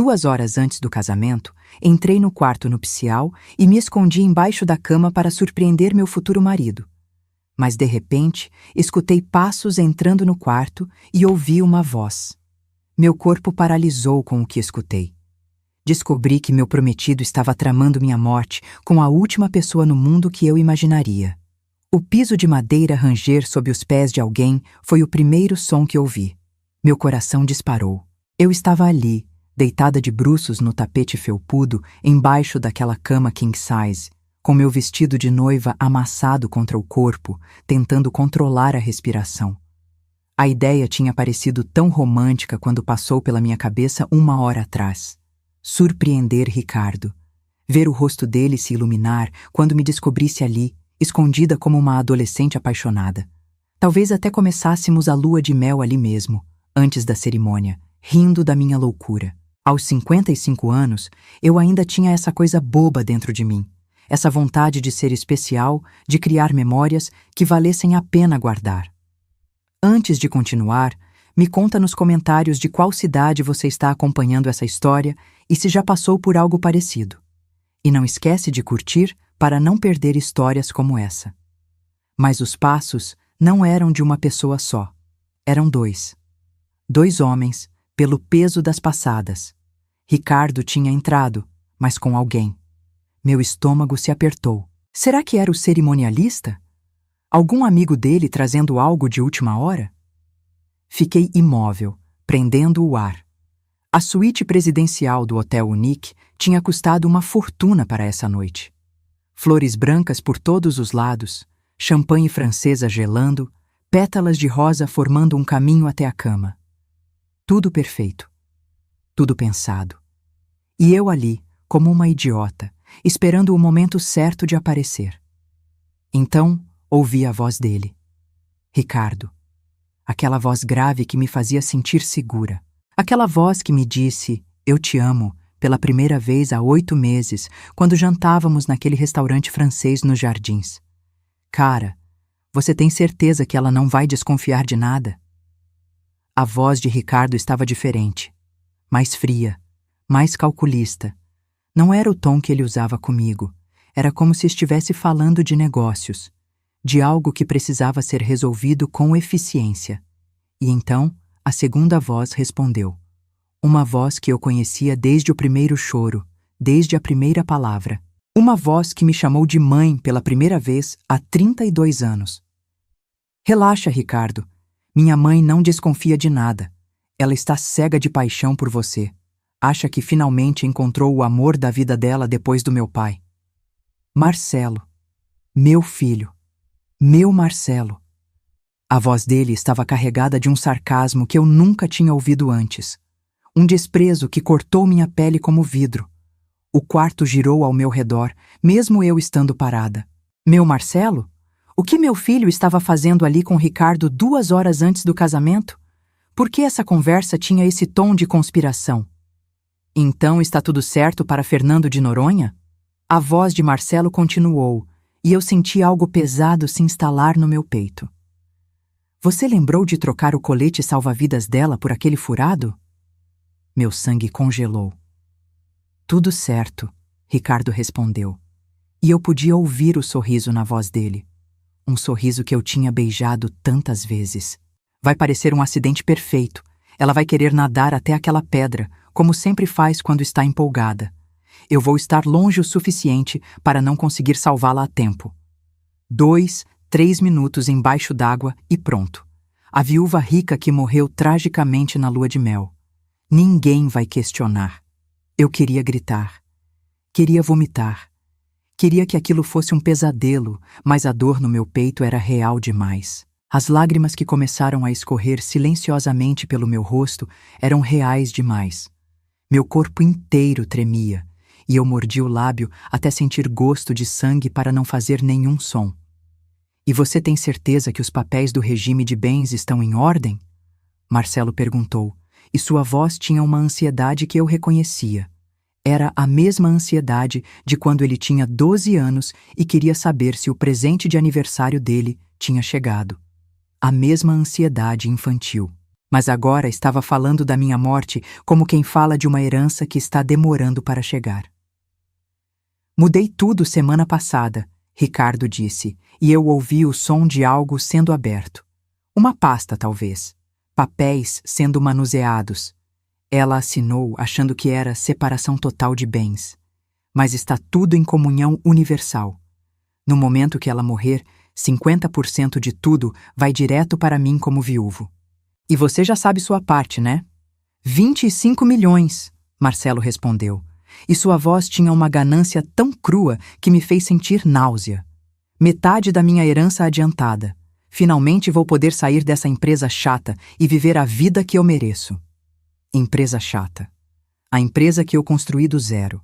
2 horas antes do casamento, entrei no quarto nupcial e me escondi embaixo da cama para surpreender meu futuro marido. Mas, de repente, escutei passos entrando no quarto e ouvi uma voz. Meu corpo paralisou com o que escutei. Descobri que meu prometido estava tramando minha morte com a última pessoa no mundo que eu imaginaria. O piso de madeira ranger sob os pés de alguém foi o primeiro som que ouvi. Meu coração disparou. Eu estava ali, deitada de bruços no tapete felpudo, embaixo daquela cama king size, com meu vestido de noiva amassado contra o corpo, tentando controlar a respiração. A ideia tinha parecido tão romântica quando passou pela minha cabeça 1 hora atrás. Surpreender Ricardo. Ver o rosto dele se iluminar quando me descobrisse ali, escondida como uma adolescente apaixonada. Talvez até começássemos a lua de mel ali mesmo, antes da cerimônia, rindo da minha loucura. Aos 55 anos, eu ainda tinha essa coisa boba dentro de mim. Essa vontade de ser especial, de criar memórias que valessem a pena guardar. Antes de continuar, me conta nos comentários de qual cidade você está acompanhando essa história e se já passou por algo parecido. E não esquece de curtir para não perder histórias como essa. Mas os passos não eram de uma pessoa só. Eram dois. 2 homens, pelo peso das passadas. Ricardo tinha entrado, mas com alguém. Meu estômago se apertou. Será que era o cerimonialista? Algum amigo dele trazendo algo de última hora? Fiquei imóvel, prendendo o ar. A suíte presidencial do Hotel Unique tinha custado uma fortuna para essa noite. Flores brancas por todos os lados, champanhe francesa gelando, pétalas de rosa formando um caminho até a cama. Tudo perfeito. Tudo pensado. E eu ali, como uma idiota, esperando o momento certo de aparecer. Então, ouvi a voz dele. Ricardo. Aquela voz grave que me fazia sentir segura. Aquela voz que me disse, eu te amo, pela primeira vez há 8 meses, quando jantávamos naquele restaurante francês nos Jardins. Cara, você tem certeza que ela não vai desconfiar de nada? A voz de Ricardo estava diferente. Mais fria, mais calculista. Não era o tom que ele usava comigo. Era como se estivesse falando de negócios, de algo que precisava ser resolvido com eficiência. E então, a segunda voz respondeu. Uma voz que eu conhecia desde o primeiro choro, desde a primeira palavra. Uma voz que me chamou de mãe pela primeira vez há 32 anos. Relaxa, Ricardo. Minha mãe não desconfia de nada. Ela está cega de paixão por você. Acha que finalmente encontrou o amor da vida dela depois do meu pai. Marcelo. Meu filho. Meu Marcelo. A voz dele estava carregada de um sarcasmo que eu nunca tinha ouvido antes. Um desprezo que cortou minha pele como vidro. O quarto girou ao meu redor, mesmo eu estando parada. Meu Marcelo? O que meu filho estava fazendo ali com Ricardo 2 horas antes do casamento? Por que essa conversa tinha esse tom de conspiração? Então está tudo certo para Fernando de Noronha? A voz de Marcelo continuou, e eu senti algo pesado se instalar no meu peito. Você lembrou de trocar o colete salva-vidas dela por aquele furado? Meu sangue congelou. Tudo certo, Ricardo respondeu. E eu podia ouvir o sorriso na voz dele. Um sorriso que eu tinha beijado tantas vezes. Vai parecer um acidente perfeito. Ela vai querer nadar até aquela pedra, como sempre faz quando está empolgada. Eu vou estar longe o suficiente para não conseguir salvá-la a tempo. 2, 3 minutos embaixo d'água e pronto. A viúva rica que morreu tragicamente na lua de mel. Ninguém vai questionar. Eu queria gritar. Queria vomitar. Queria que aquilo fosse um pesadelo, mas a dor no meu peito era real demais. As lágrimas que começaram a escorrer silenciosamente pelo meu rosto eram reais demais. Meu corpo inteiro tremia, e eu mordi o lábio até sentir gosto de sangue para não fazer nenhum som. E você tem certeza que os papéis do regime de bens estão em ordem? Marcelo perguntou, e sua voz tinha uma ansiedade que eu reconhecia. Era a mesma ansiedade de quando ele tinha 12 anos e queria saber se o presente de aniversário dele tinha chegado. A mesma ansiedade infantil. Mas agora estava falando da minha morte como quem fala de uma herança que está demorando para chegar. Mudei tudo semana passada, Ricardo disse, e eu ouvi o som de algo sendo aberto. Uma pasta, talvez. Papéis sendo manuseados. Ela assinou achando que era separação total de bens. Mas está tudo em comunhão universal. No momento que ela morrer, 50% de tudo vai direto para mim como viúvo. E você já sabe sua parte, né? 25 milhões, Marcelo respondeu. E sua voz tinha uma ganância tão crua que me fez sentir náusea. Metade da minha herança adiantada. Finalmente vou poder sair dessa empresa chata e viver a vida que eu mereço. Empresa chata. A empresa que eu construí do zero.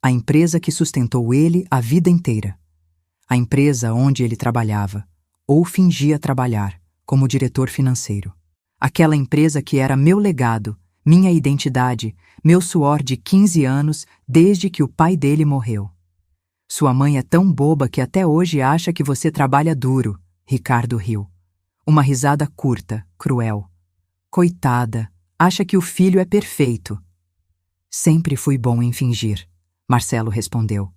A empresa que sustentou ele a vida inteira. A empresa onde ele trabalhava, ou fingia trabalhar, como diretor financeiro. Aquela empresa que era meu legado, minha identidade, meu suor de 15 anos desde que o pai dele morreu. Sua mãe é tão boba que até hoje acha que você trabalha duro, Ricardo riu. Uma risada curta, cruel. Coitada, acha que o filho é perfeito. Sempre fui bom em fingir, Marcelo respondeu.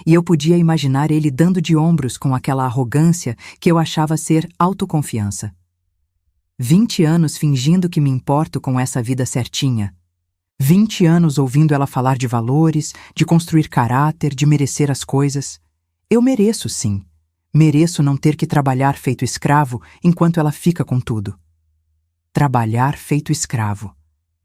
E eu podia imaginar ele dando de ombros com aquela arrogância que eu achava ser autoconfiança. 20 anos fingindo que me importo com essa vida certinha. 20 anos ouvindo ela falar de valores, de construir caráter, de merecer as coisas. Eu mereço, sim. Mereço não ter que trabalhar feito escravo enquanto ela fica com tudo. Trabalhar feito escravo.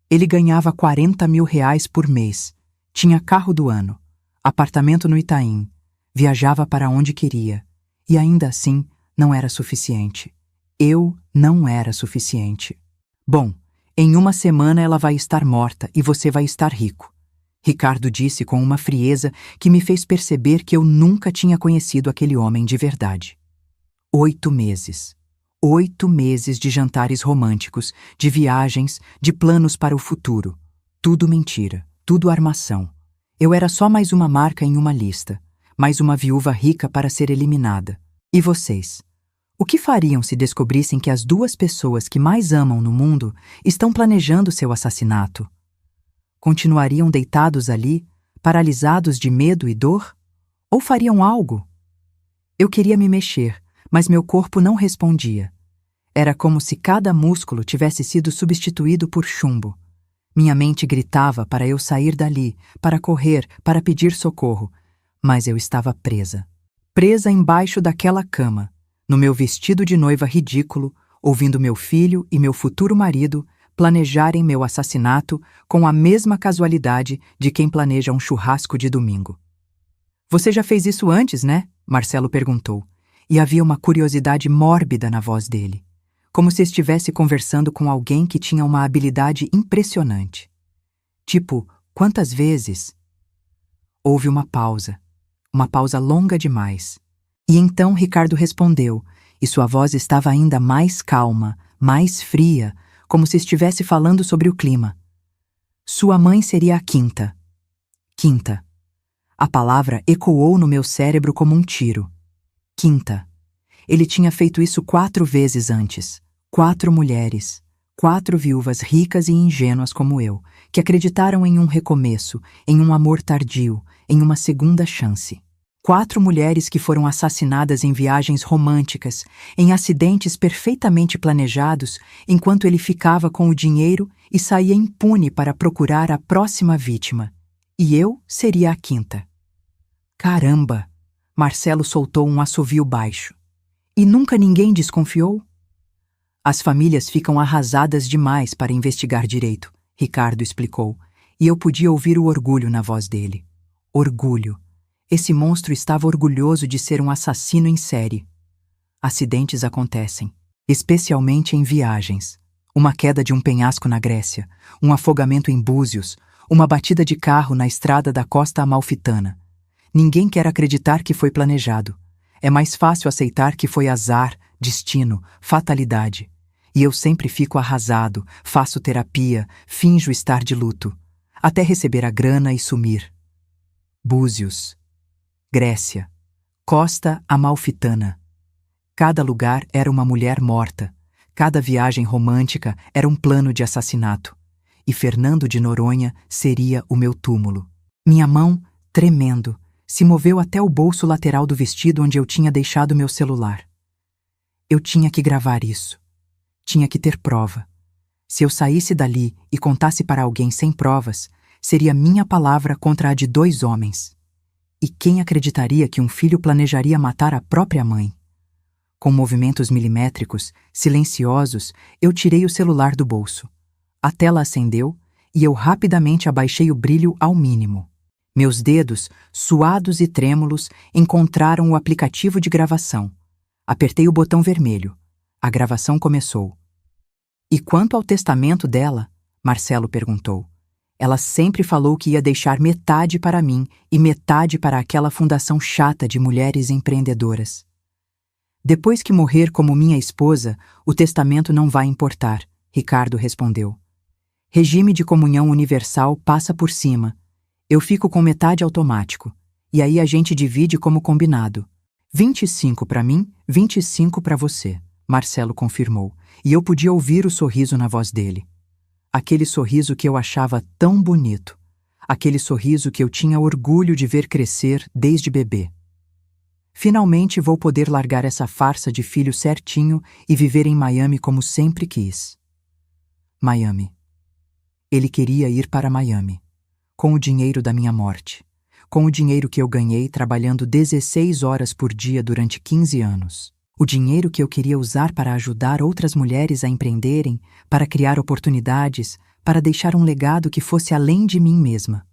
Ele ganhava 40 mil reais por mês. Tinha carro do ano, apartamento no Itaim, viajava para onde queria. E ainda assim, não era suficiente. Eu não era suficiente. Bom, em uma semana ela vai estar morta e você vai estar rico. Ricardo disse com uma frieza que me fez perceber que eu nunca tinha conhecido aquele homem de verdade. 8 meses. 8 meses de jantares românticos, de viagens, de planos para o futuro. Tudo mentira, tudo armação. Eu era só mais uma marca em uma lista, mais uma viúva rica para ser eliminada. E vocês? O que fariam se descobrissem que as 2 pessoas que mais amam no mundo estão planejando seu assassinato? Continuariam deitados ali, paralisados de medo e dor? Ou fariam algo? Eu queria me mexer, mas meu corpo não respondia. Era como se cada músculo tivesse sido substituído por chumbo. Minha mente gritava para eu sair dali, para correr, para pedir socorro, mas eu estava presa. Presa embaixo daquela cama, no meu vestido de noiva ridículo, ouvindo meu filho e meu futuro marido planejarem meu assassinato com a mesma casualidade de quem planeja um churrasco de domingo. Você já fez isso antes, né? Marcelo perguntou, e havia uma curiosidade mórbida na voz dele, como se estivesse conversando com alguém que tinha uma habilidade impressionante. Tipo, quantas vezes? Houve uma pausa longa demais. E então Ricardo respondeu, e sua voz estava ainda mais calma, mais fria, como se estivesse falando sobre o clima. Sua mãe seria a Quinta. Quinta. A palavra ecoou no meu cérebro como um tiro. Quinta. Ele tinha feito isso 4 vezes antes. 4 mulheres. 4 viúvas ricas e ingênuas como eu, que acreditaram em um recomeço, em um amor tardio, em uma segunda chance. 4 mulheres que foram assassinadas em viagens românticas, em acidentes perfeitamente planejados, enquanto ele ficava com o dinheiro e saía impune para procurar a próxima vítima. E eu seria a quinta. Caramba! Marcelo soltou um assovio baixo. E nunca ninguém desconfiou? As famílias ficam arrasadas demais para investigar direito, Ricardo explicou, e eu podia ouvir o orgulho na voz dele. Orgulho. Esse monstro estava orgulhoso de ser um assassino em série. Acidentes acontecem, especialmente em viagens. Uma queda de um penhasco na Grécia, um afogamento em Búzios, uma batida de carro na estrada da Costa Amalfitana. Ninguém quer acreditar que foi planejado. É mais fácil aceitar que foi azar, destino, fatalidade. E eu sempre fico arrasado, faço terapia, finjo estar de luto, até receber a grana e sumir. Búzios, Grécia, Costa Amalfitana. Cada lugar era uma mulher morta, Cada viagem romântica era um plano de assassinato. E Fernando de Noronha seria o meu túmulo. Minha mão, tremendo, se moveu até o bolso lateral do vestido onde eu tinha deixado meu celular. Eu tinha que gravar isso. Tinha que ter prova. Se eu saísse dali e contasse para alguém sem provas, seria minha palavra contra a de 2 homens. E quem acreditaria que um filho planejaria matar a própria mãe? Com movimentos milimétricos, silenciosos, eu tirei o celular do bolso. A tela acendeu e eu rapidamente abaixei o brilho ao mínimo. Meus dedos, suados e trêmulos, encontraram o aplicativo de gravação. Apertei o botão vermelho. A gravação começou. E quanto ao testamento dela? Marcelo perguntou. Ela sempre falou que ia deixar metade para mim e metade para aquela fundação chata de mulheres empreendedoras. Depois que morrer como minha esposa, o testamento não vai importar, Ricardo respondeu. Regime de comunhão universal passa por cima. Eu fico com metade automático. E aí a gente divide como combinado. 25 para mim, 25 para você, Marcelo confirmou, e eu podia ouvir o sorriso na voz dele. Aquele sorriso que eu achava tão bonito. Aquele sorriso que eu tinha orgulho de ver crescer desde bebê. Finalmente vou poder largar essa farsa de filho certinho e viver em Miami como sempre quis. Miami. Ele queria ir para Miami. Com o dinheiro da minha morte. Com o dinheiro que eu ganhei trabalhando 16 horas por dia durante 15 anos. O dinheiro que eu queria usar para ajudar outras mulheres a empreenderem, para criar oportunidades, para deixar um legado que fosse além de mim mesma.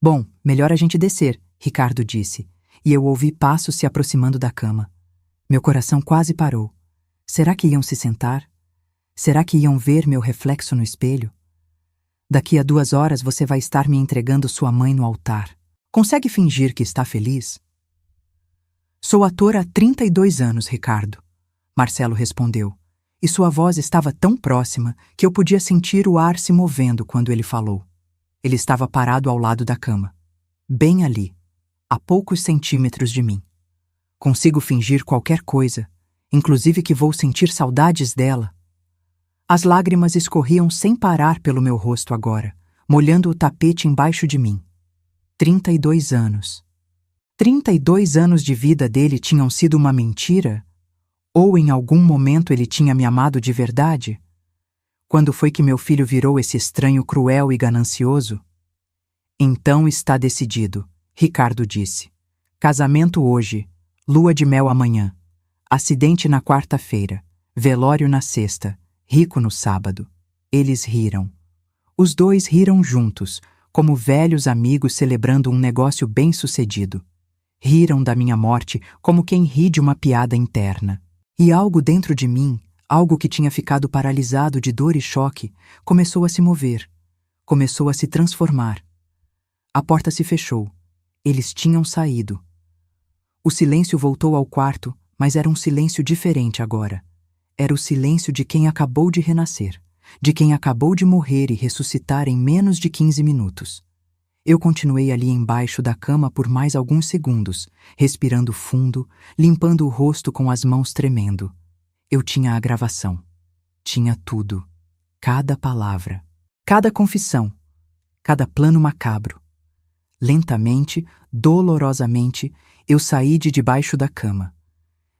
Bom, melhor a gente descer, Ricardo disse, e eu ouvi passos se aproximando da cama. Meu coração quase parou. Será que iam se sentar? Será que iam ver meu reflexo no espelho? Daqui a 2 horas você vai estar me entregando sua mãe no altar. Consegue fingir que está feliz? Sou ator há 32 anos, Ricardo, Marcelo respondeu, e sua voz estava tão próxima que eu podia sentir o ar se movendo quando ele falou. Ele estava parado ao lado da cama, bem ali, a poucos centímetros de mim. Consigo fingir qualquer coisa, inclusive que vou sentir saudades dela. As lágrimas escorriam sem parar pelo meu rosto agora, molhando o tapete embaixo de mim. 32 anos. 32 anos de vida dele tinham sido uma mentira? Ou em algum momento ele tinha me amado de verdade? Quando foi que meu filho virou esse estranho cruel e ganancioso? Então está decidido, Ricardo disse. Casamento hoje, lua de mel amanhã. Acidente na quarta-feira, velório na sexta, rico no sábado. Eles riram. Os 2 riram juntos, como velhos amigos celebrando um negócio bem-sucedido. Riram da minha morte como quem ri de uma piada interna. E algo dentro de mim, algo que tinha ficado paralisado de dor e choque, começou a se mover, começou a se transformar. A porta se fechou. Eles tinham saído. O silêncio voltou ao quarto, mas era um silêncio diferente agora. Era o silêncio de quem acabou de renascer, de quem acabou de morrer e ressuscitar em menos de 15 minutos. Eu continuei ali embaixo da cama por mais alguns segundos, respirando fundo, limpando o rosto com as mãos tremendo. Eu tinha a gravação. Tinha tudo. Cada palavra. Cada confissão. Cada plano macabro. Lentamente, dolorosamente, eu saí de debaixo da cama.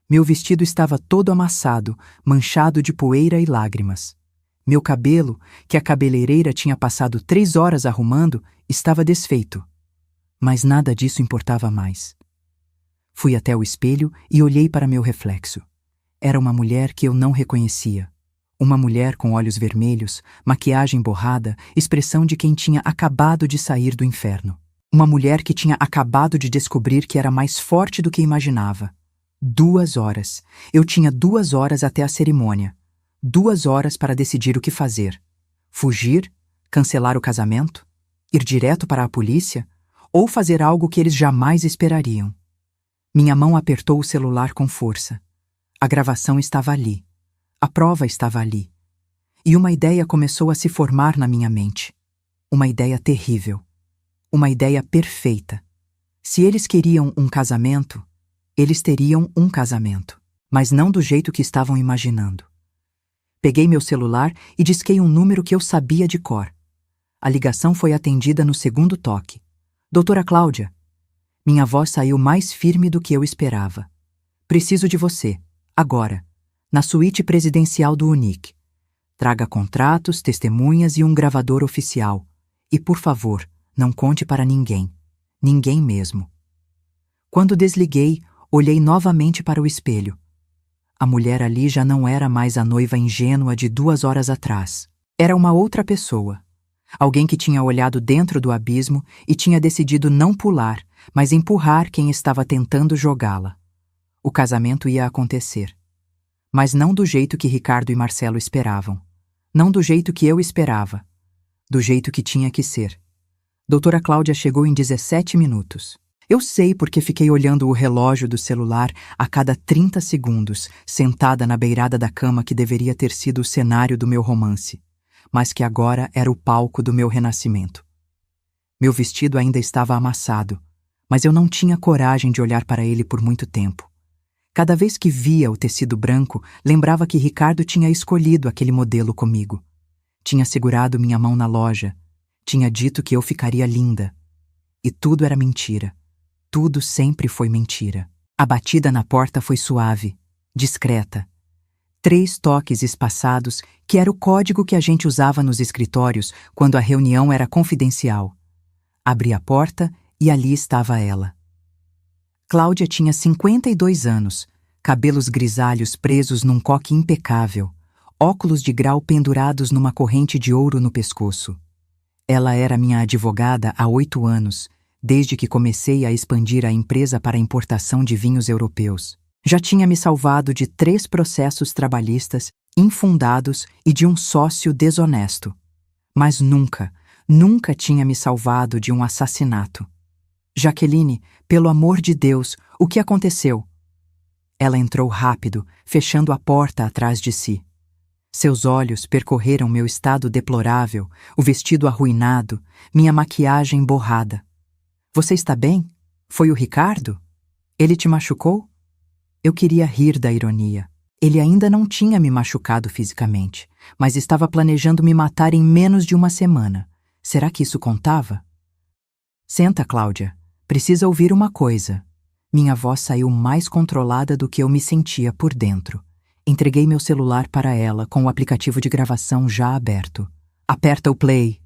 Meu vestido estava todo amassado, manchado de poeira e lágrimas. Meu cabelo, que a cabeleireira tinha passado 3 horas arrumando, estava desfeito. Mas nada disso importava mais. Fui até o espelho e olhei para meu reflexo. Era uma mulher que eu não reconhecia. Uma mulher com olhos vermelhos, maquiagem borrada, expressão de quem tinha acabado de sair do inferno. Uma mulher que tinha acabado de descobrir que era mais forte do que imaginava. 2 horas. Eu tinha 2 horas até a cerimônia. 2 horas para decidir o que fazer. Fugir? Cancelar o casamento? Ir direto para a polícia? Ou fazer algo que eles jamais esperariam? Minha mão apertou o celular com força. A gravação estava ali. A prova estava ali. E uma ideia começou a se formar na minha mente. Uma ideia terrível. Uma ideia perfeita. Se eles queriam um casamento, eles teriam um casamento. Mas não do jeito que estavam imaginando. Peguei meu celular e disquei um número que eu sabia de cor. A ligação foi atendida no segundo toque. Doutora Cláudia. Minha voz saiu mais firme do que eu esperava. Preciso de você, agora, na suíte presidencial do UNIC. Traga contratos, testemunhas e um gravador oficial. E, por favor, não conte para ninguém. Ninguém mesmo. Quando desliguei, olhei novamente para o espelho. A mulher ali já não era mais a noiva ingênua de 2 horas atrás. Era uma outra pessoa. Alguém que tinha olhado dentro do abismo e tinha decidido não pular, mas empurrar quem estava tentando jogá-la. O casamento ia acontecer. Mas não do jeito que Ricardo e Marcelo esperavam. Não do jeito que eu esperava. Do jeito que tinha que ser. Doutora Cláudia chegou em 17 minutos. Eu sei porque fiquei olhando o relógio do celular a cada 30 segundos, sentada na beirada da cama que deveria ter sido o cenário do meu romance, mas que agora era o palco do meu renascimento. Meu vestido ainda estava amassado, mas eu não tinha coragem de olhar para ele por muito tempo. Cada vez que via o tecido branco, lembrava que Ricardo tinha escolhido aquele modelo comigo. Tinha segurado minha mão na loja. Tinha dito que eu ficaria linda. E tudo era mentira. Tudo sempre foi mentira. A batida na porta foi suave, discreta. 3 toques espaçados, que era o código que a gente usava nos escritórios quando a reunião era confidencial. Abri a porta e ali estava ela. Cláudia tinha 52 anos, cabelos grisalhos presos num coque impecável, óculos de grau pendurados numa corrente de ouro no pescoço. Ela era minha advogada há 8 anos, desde que comecei a expandir a empresa para a importação de vinhos europeus. Já tinha me salvado de 3 processos trabalhistas infundados e de um sócio desonesto. Mas nunca tinha me salvado de um assassinato. Jaqueline, pelo amor de Deus, o que aconteceu? Ela entrou rápido, fechando a porta atrás de si. Seus olhos percorreram meu estado deplorável, o vestido arruinado, minha maquiagem borrada. Você está bem? Foi o Ricardo? Ele te machucou? Eu queria rir da ironia. Ele ainda não tinha me machucado fisicamente, mas estava planejando me matar em menos de 1 semana. Será que isso contava? Senta, Cláudia. Precisa ouvir uma coisa. Minha voz saiu mais controlada do que eu me sentia por dentro. Entreguei meu celular para ela com o aplicativo de gravação já aberto. Aperta o play.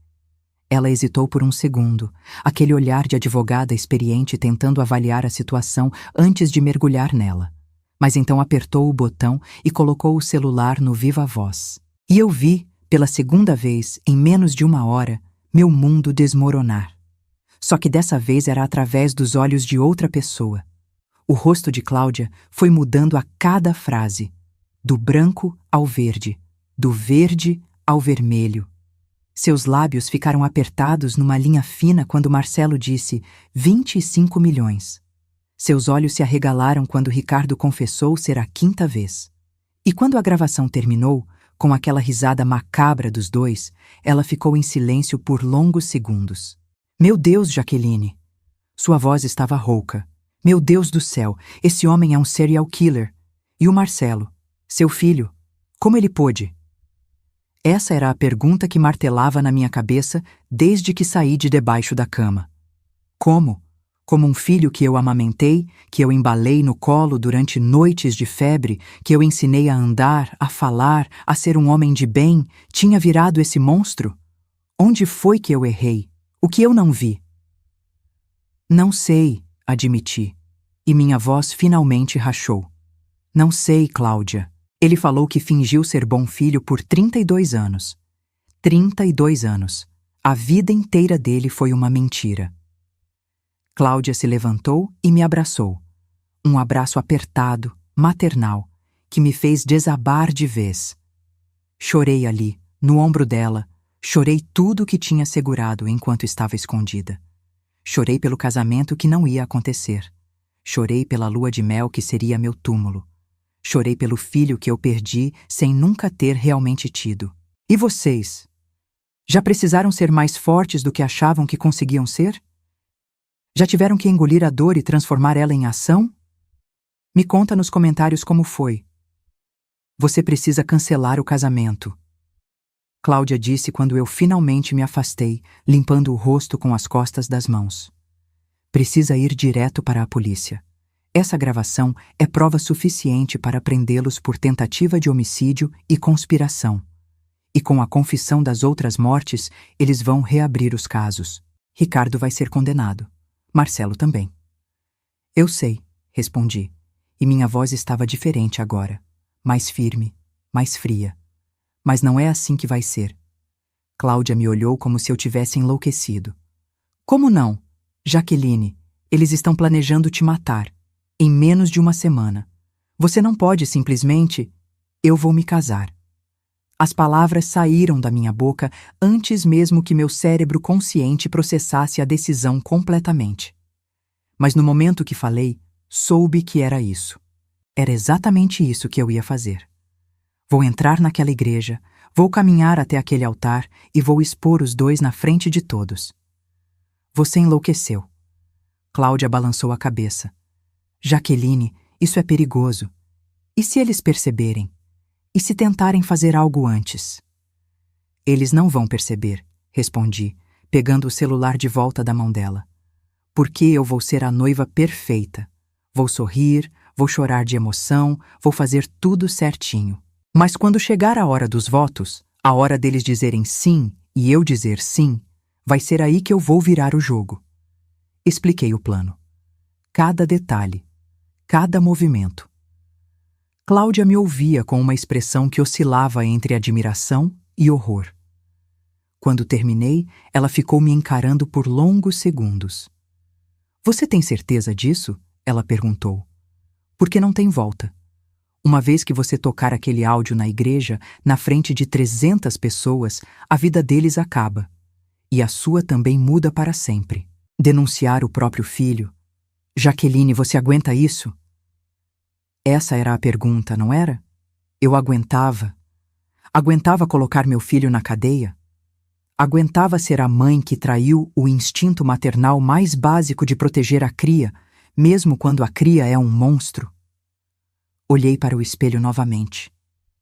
Ela hesitou por 1 segundo, aquele olhar de advogada experiente tentando avaliar a situação antes de mergulhar nela. Mas então apertou o botão e colocou o celular no viva voz. E eu vi, pela segunda vez, em menos de 1 hora, meu mundo desmoronar. Só que dessa vez era através dos olhos de outra pessoa. O rosto de Cláudia foi mudando a cada frase, do branco ao verde, do verde ao vermelho. Seus lábios ficaram apertados numa linha fina quando Marcelo disse 25 milhões. Seus olhos se arregalaram quando Ricardo confessou ser a 5ª vez. E quando a gravação terminou, com aquela risada macabra dos dois, ela ficou em silêncio por longos segundos. Meu Deus, Jaqueline! Sua voz estava rouca. Meu Deus do céu, esse homem é um serial killer. E o Marcelo, seu filho, como ele pôde? Essa era a pergunta que martelava na minha cabeça desde que saí de debaixo da cama. Como? Como um filho que eu amamentei, que eu embalei no colo durante noites de febre, que eu ensinei a andar, a falar, a ser um homem de bem, tinha virado esse monstro? Onde foi que eu errei? O que eu não vi? Não sei, admiti, e minha voz finalmente rachou. Não sei, Cláudia. Ele falou que fingiu ser bom filho por 32 anos. 32 anos. A vida inteira dele foi uma mentira. Cláudia se levantou e me abraçou. Um abraço apertado, maternal, que me fez desabar de vez. Chorei ali, no ombro dela, chorei tudo o que tinha segurado enquanto estava escondida. Chorei pelo casamento que não ia acontecer. Chorei pela lua de mel que seria meu túmulo. Chorei pelo filho que eu perdi sem nunca ter realmente tido. E vocês? Já precisaram ser mais fortes do que achavam que conseguiam ser? Já tiveram que engolir a dor e transformar ela em ação? Me conta nos comentários como foi. Você precisa cancelar o casamento. Cláudia disse quando eu finalmente me afastei, limpando o rosto com as costas das mãos. Precisa ir direto para a polícia. Essa gravação é prova suficiente para prendê-los por tentativa de homicídio e conspiração. E com a confissão das outras mortes, eles vão reabrir os casos. Ricardo vai ser condenado. Marcelo também. Eu sei, respondi, e minha voz estava diferente agora, mais firme, mais fria. Mas não é assim que vai ser. Cláudia me olhou como se eu tivesse enlouquecido. Como não? Jaqueline, eles estão planejando te matar, em menos de uma semana. Você não pode simplesmente... Eu vou me casar. As palavras saíram da minha boca antes mesmo que meu cérebro consciente processasse a decisão completamente. Mas no momento que falei, soube que era isso. Era exatamente isso que eu ia fazer. Vou entrar naquela igreja, vou caminhar até aquele altar e vou expor os dois na frente de todos. Você enlouqueceu. Cláudia balançou a cabeça. Jaqueline, isso é perigoso. E se eles perceberem? E se tentarem fazer algo antes? Eles não vão perceber, respondi, pegando o celular de volta da mão dela. Porque eu vou ser a noiva perfeita. Vou sorrir, vou chorar de emoção, vou fazer tudo certinho. Mas quando chegar a hora dos votos, a hora deles dizerem sim e eu dizer sim, vai ser aí que eu vou virar o jogo. Expliquei o plano. Cada detalhe, cada movimento. Cláudia me ouvia com uma expressão que oscilava entre admiração e horror. Quando terminei, ela ficou me encarando por longos segundos. Você tem certeza disso? Ela perguntou. Porque não tem volta. Uma vez que você tocar aquele áudio na igreja, na frente de 300 pessoas, a vida deles acaba. E a sua também muda para sempre. Denunciar o próprio filho. Jaqueline, você aguenta isso? Essa era a pergunta, não era? Eu aguentava. Aguentava colocar meu filho na cadeia? Aguentava ser a mãe que traiu o instinto maternal mais básico de proteger a cria, mesmo quando a cria é um monstro? Olhei para o espelho novamente.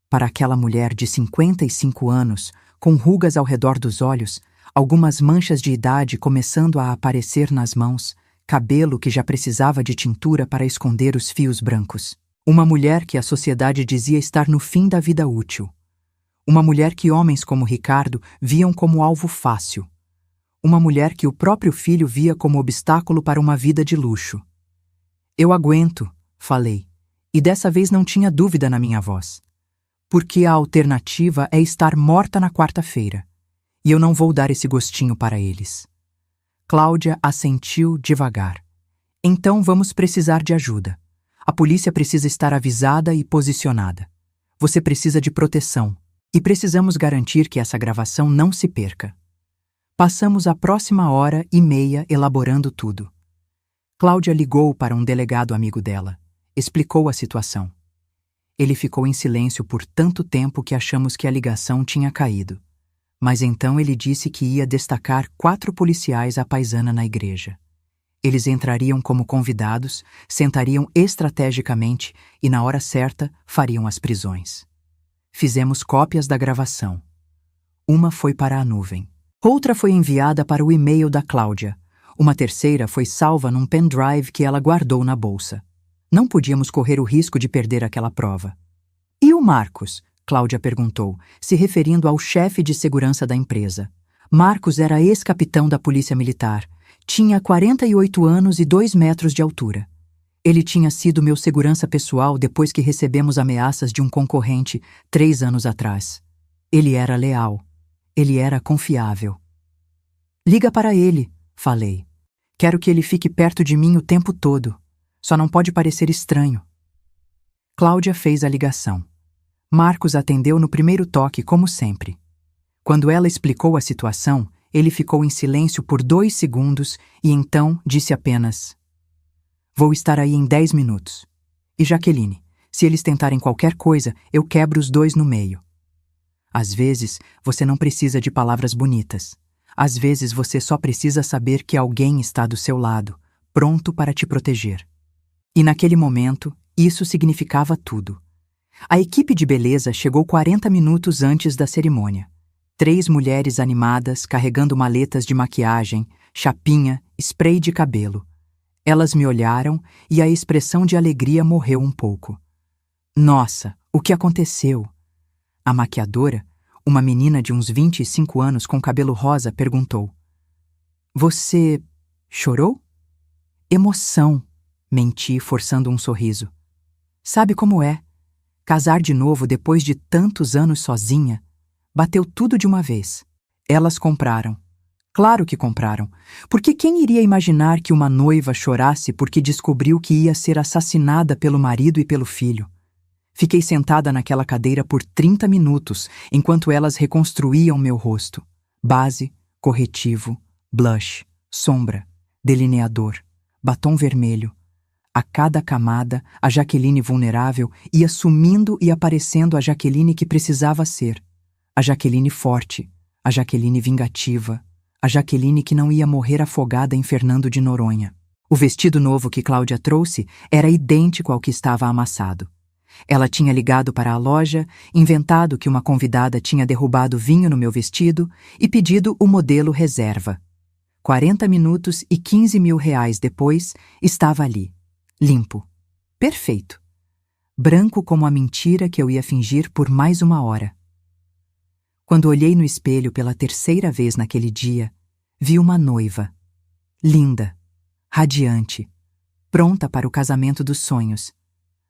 Para aquela mulher de 55 anos, com rugas ao redor dos olhos, algumas manchas de idade começando a aparecer nas mãos, cabelo que já precisava de tintura para esconder os fios brancos. Uma mulher que a sociedade dizia estar no fim da vida útil. Uma mulher que homens como Ricardo viam como alvo fácil. Uma mulher que o próprio filho via como obstáculo para uma vida de luxo. Eu aguento, falei. E dessa vez não tinha dúvida na minha voz. Porque a alternativa é estar morta na quarta-feira. E eu não vou dar esse gostinho para eles. Cláudia assentiu devagar. Então vamos precisar de ajuda. A polícia precisa estar avisada e posicionada. Você precisa de proteção. E precisamos garantir que essa gravação não se perca. Passamos a próxima hora e meia elaborando tudo. Cláudia ligou para um delegado amigo dela. Explicou a situação. Ele ficou em silêncio por tanto tempo que achamos que a ligação tinha caído. Mas então ele disse que ia destacar 4 policiais à paisana na igreja. Eles entrariam como convidados, sentariam estrategicamente e, na hora certa, fariam as prisões. Fizemos cópias da gravação. Uma foi para a nuvem. Outra foi enviada para o e-mail da Cláudia. Uma terceira foi salva num pendrive que ela guardou na bolsa. Não podíamos correr o risco de perder aquela prova. E o Marcos? Cláudia perguntou, se referindo ao chefe de segurança da empresa. Marcos era ex-capitão da Polícia Militar. Tinha 48 anos e 2 metros de altura. Ele tinha sido meu segurança pessoal depois que recebemos ameaças de um concorrente 3 anos atrás. Ele era leal. Ele era confiável. Liga para ele, falei. Quero que ele fique perto de mim o tempo todo. Só não pode parecer estranho. Cláudia fez a ligação. Marcos atendeu no primeiro toque, como sempre. Quando ela explicou a situação, ele ficou em silêncio por 2 segundos e então disse apenas: Vou estar aí em 10 minutos. E Jaqueline, se eles tentarem qualquer coisa, eu quebro os 2 no meio. Às vezes, você não precisa de palavras bonitas. Às vezes, você só precisa saber que alguém está do seu lado, pronto para te proteger. E naquele momento, isso significava tudo. A equipe de beleza chegou 40 minutos antes da cerimônia. 3 mulheres animadas carregando maletas de maquiagem, chapinha, spray de cabelo. Elas me olharam e a expressão de alegria morreu um pouco. Nossa, o que aconteceu? A maquiadora, uma menina de uns 25 anos com cabelo rosa, perguntou: Você chorou? Emoção, menti, forçando um sorriso. Sabe como é? Casar de novo depois de tantos anos sozinha. Bateu tudo de uma vez. Elas compraram. Claro que compraram, porque quem iria imaginar que uma noiva chorasse porque descobriu que ia ser assassinada pelo marido e pelo filho? Fiquei sentada naquela cadeira por 30 minutos, enquanto elas reconstruíam meu rosto. Base, corretivo, blush, sombra, delineador, batom vermelho. A cada camada, a Jaqueline vulnerável ia sumindo e aparecendo a Jaqueline que precisava ser. A Jaqueline forte, a Jaqueline vingativa, a Jaqueline que não ia morrer afogada em Fernando de Noronha. O vestido novo que Cláudia trouxe era idêntico ao que estava amassado. Ela tinha ligado para a loja, inventado que uma convidada tinha derrubado vinho no meu vestido e pedido o modelo reserva. 40 minutos e 15 mil reais depois, estava ali, limpo, perfeito, branco como a mentira que eu ia fingir por mais uma hora. Quando olhei no espelho pela terceira vez naquele dia, vi uma noiva, linda, radiante, pronta para o casamento dos sonhos.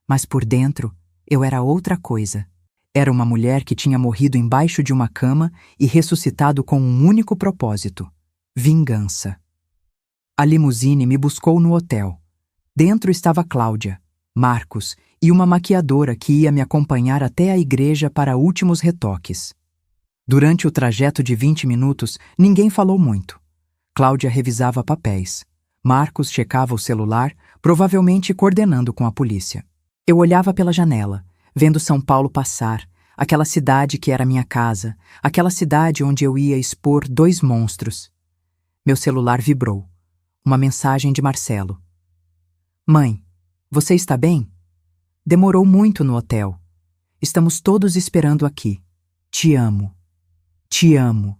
Mas por dentro, eu era outra coisa. Era uma mulher que tinha morrido embaixo de uma cama e ressuscitado com um único propósito: vingança. A limusine me buscou no hotel. Dentro estava Cláudia, Marcos e uma maquiadora que ia me acompanhar até a igreja para últimos retoques. Durante o trajeto de 20 minutos, ninguém falou muito. Cláudia revisava papéis. Marcos checava o celular, provavelmente coordenando com a polícia. Eu olhava pela janela, vendo São Paulo passar, aquela cidade que era minha casa, aquela cidade onde eu ia expor 2 monstros. Meu celular vibrou. Uma mensagem de Marcelo. Mãe, você está bem? Demorou muito no hotel. Estamos todos esperando aqui. Te amo. Te amo.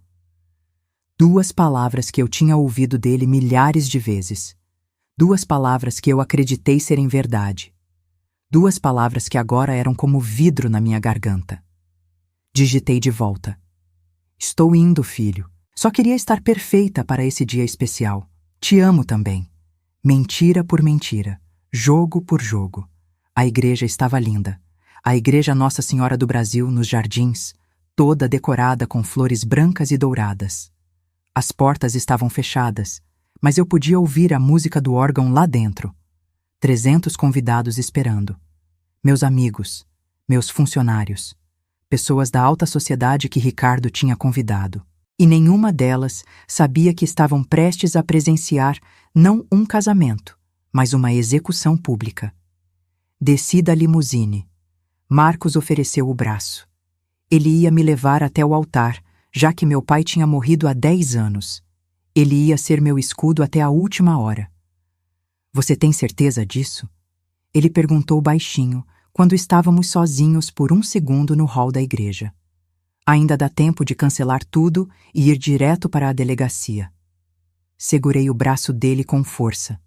2 palavras que eu tinha ouvido dele milhares de vezes. 2 palavras que eu acreditei serem verdade. 2 palavras que agora eram como vidro na minha garganta. Digitei de volta. Estou indo, filho. Só queria estar perfeita para esse dia especial. Te amo também. Mentira por mentira. Jogo por jogo. A igreja estava linda. A igreja Nossa Senhora do Brasil, nos jardins, toda decorada com flores brancas e douradas. As portas estavam fechadas, mas eu podia ouvir a música do órgão lá dentro. 300 convidados esperando. Meus amigos, meus funcionários, pessoas da alta sociedade que Ricardo tinha convidado. E nenhuma delas sabia que estavam prestes a presenciar não um casamento, mas uma execução pública. Desci da limusine. Marcos ofereceu o braço. Ele ia me levar até o altar, já que meu pai tinha morrido há 10 anos. Ele ia ser meu escudo até a última hora. Você tem certeza disso? Ele perguntou baixinho, quando estávamos sozinhos por 1 segundo no hall da igreja. Ainda dá tempo de cancelar tudo e ir direto para a delegacia. Segurei o braço dele com força.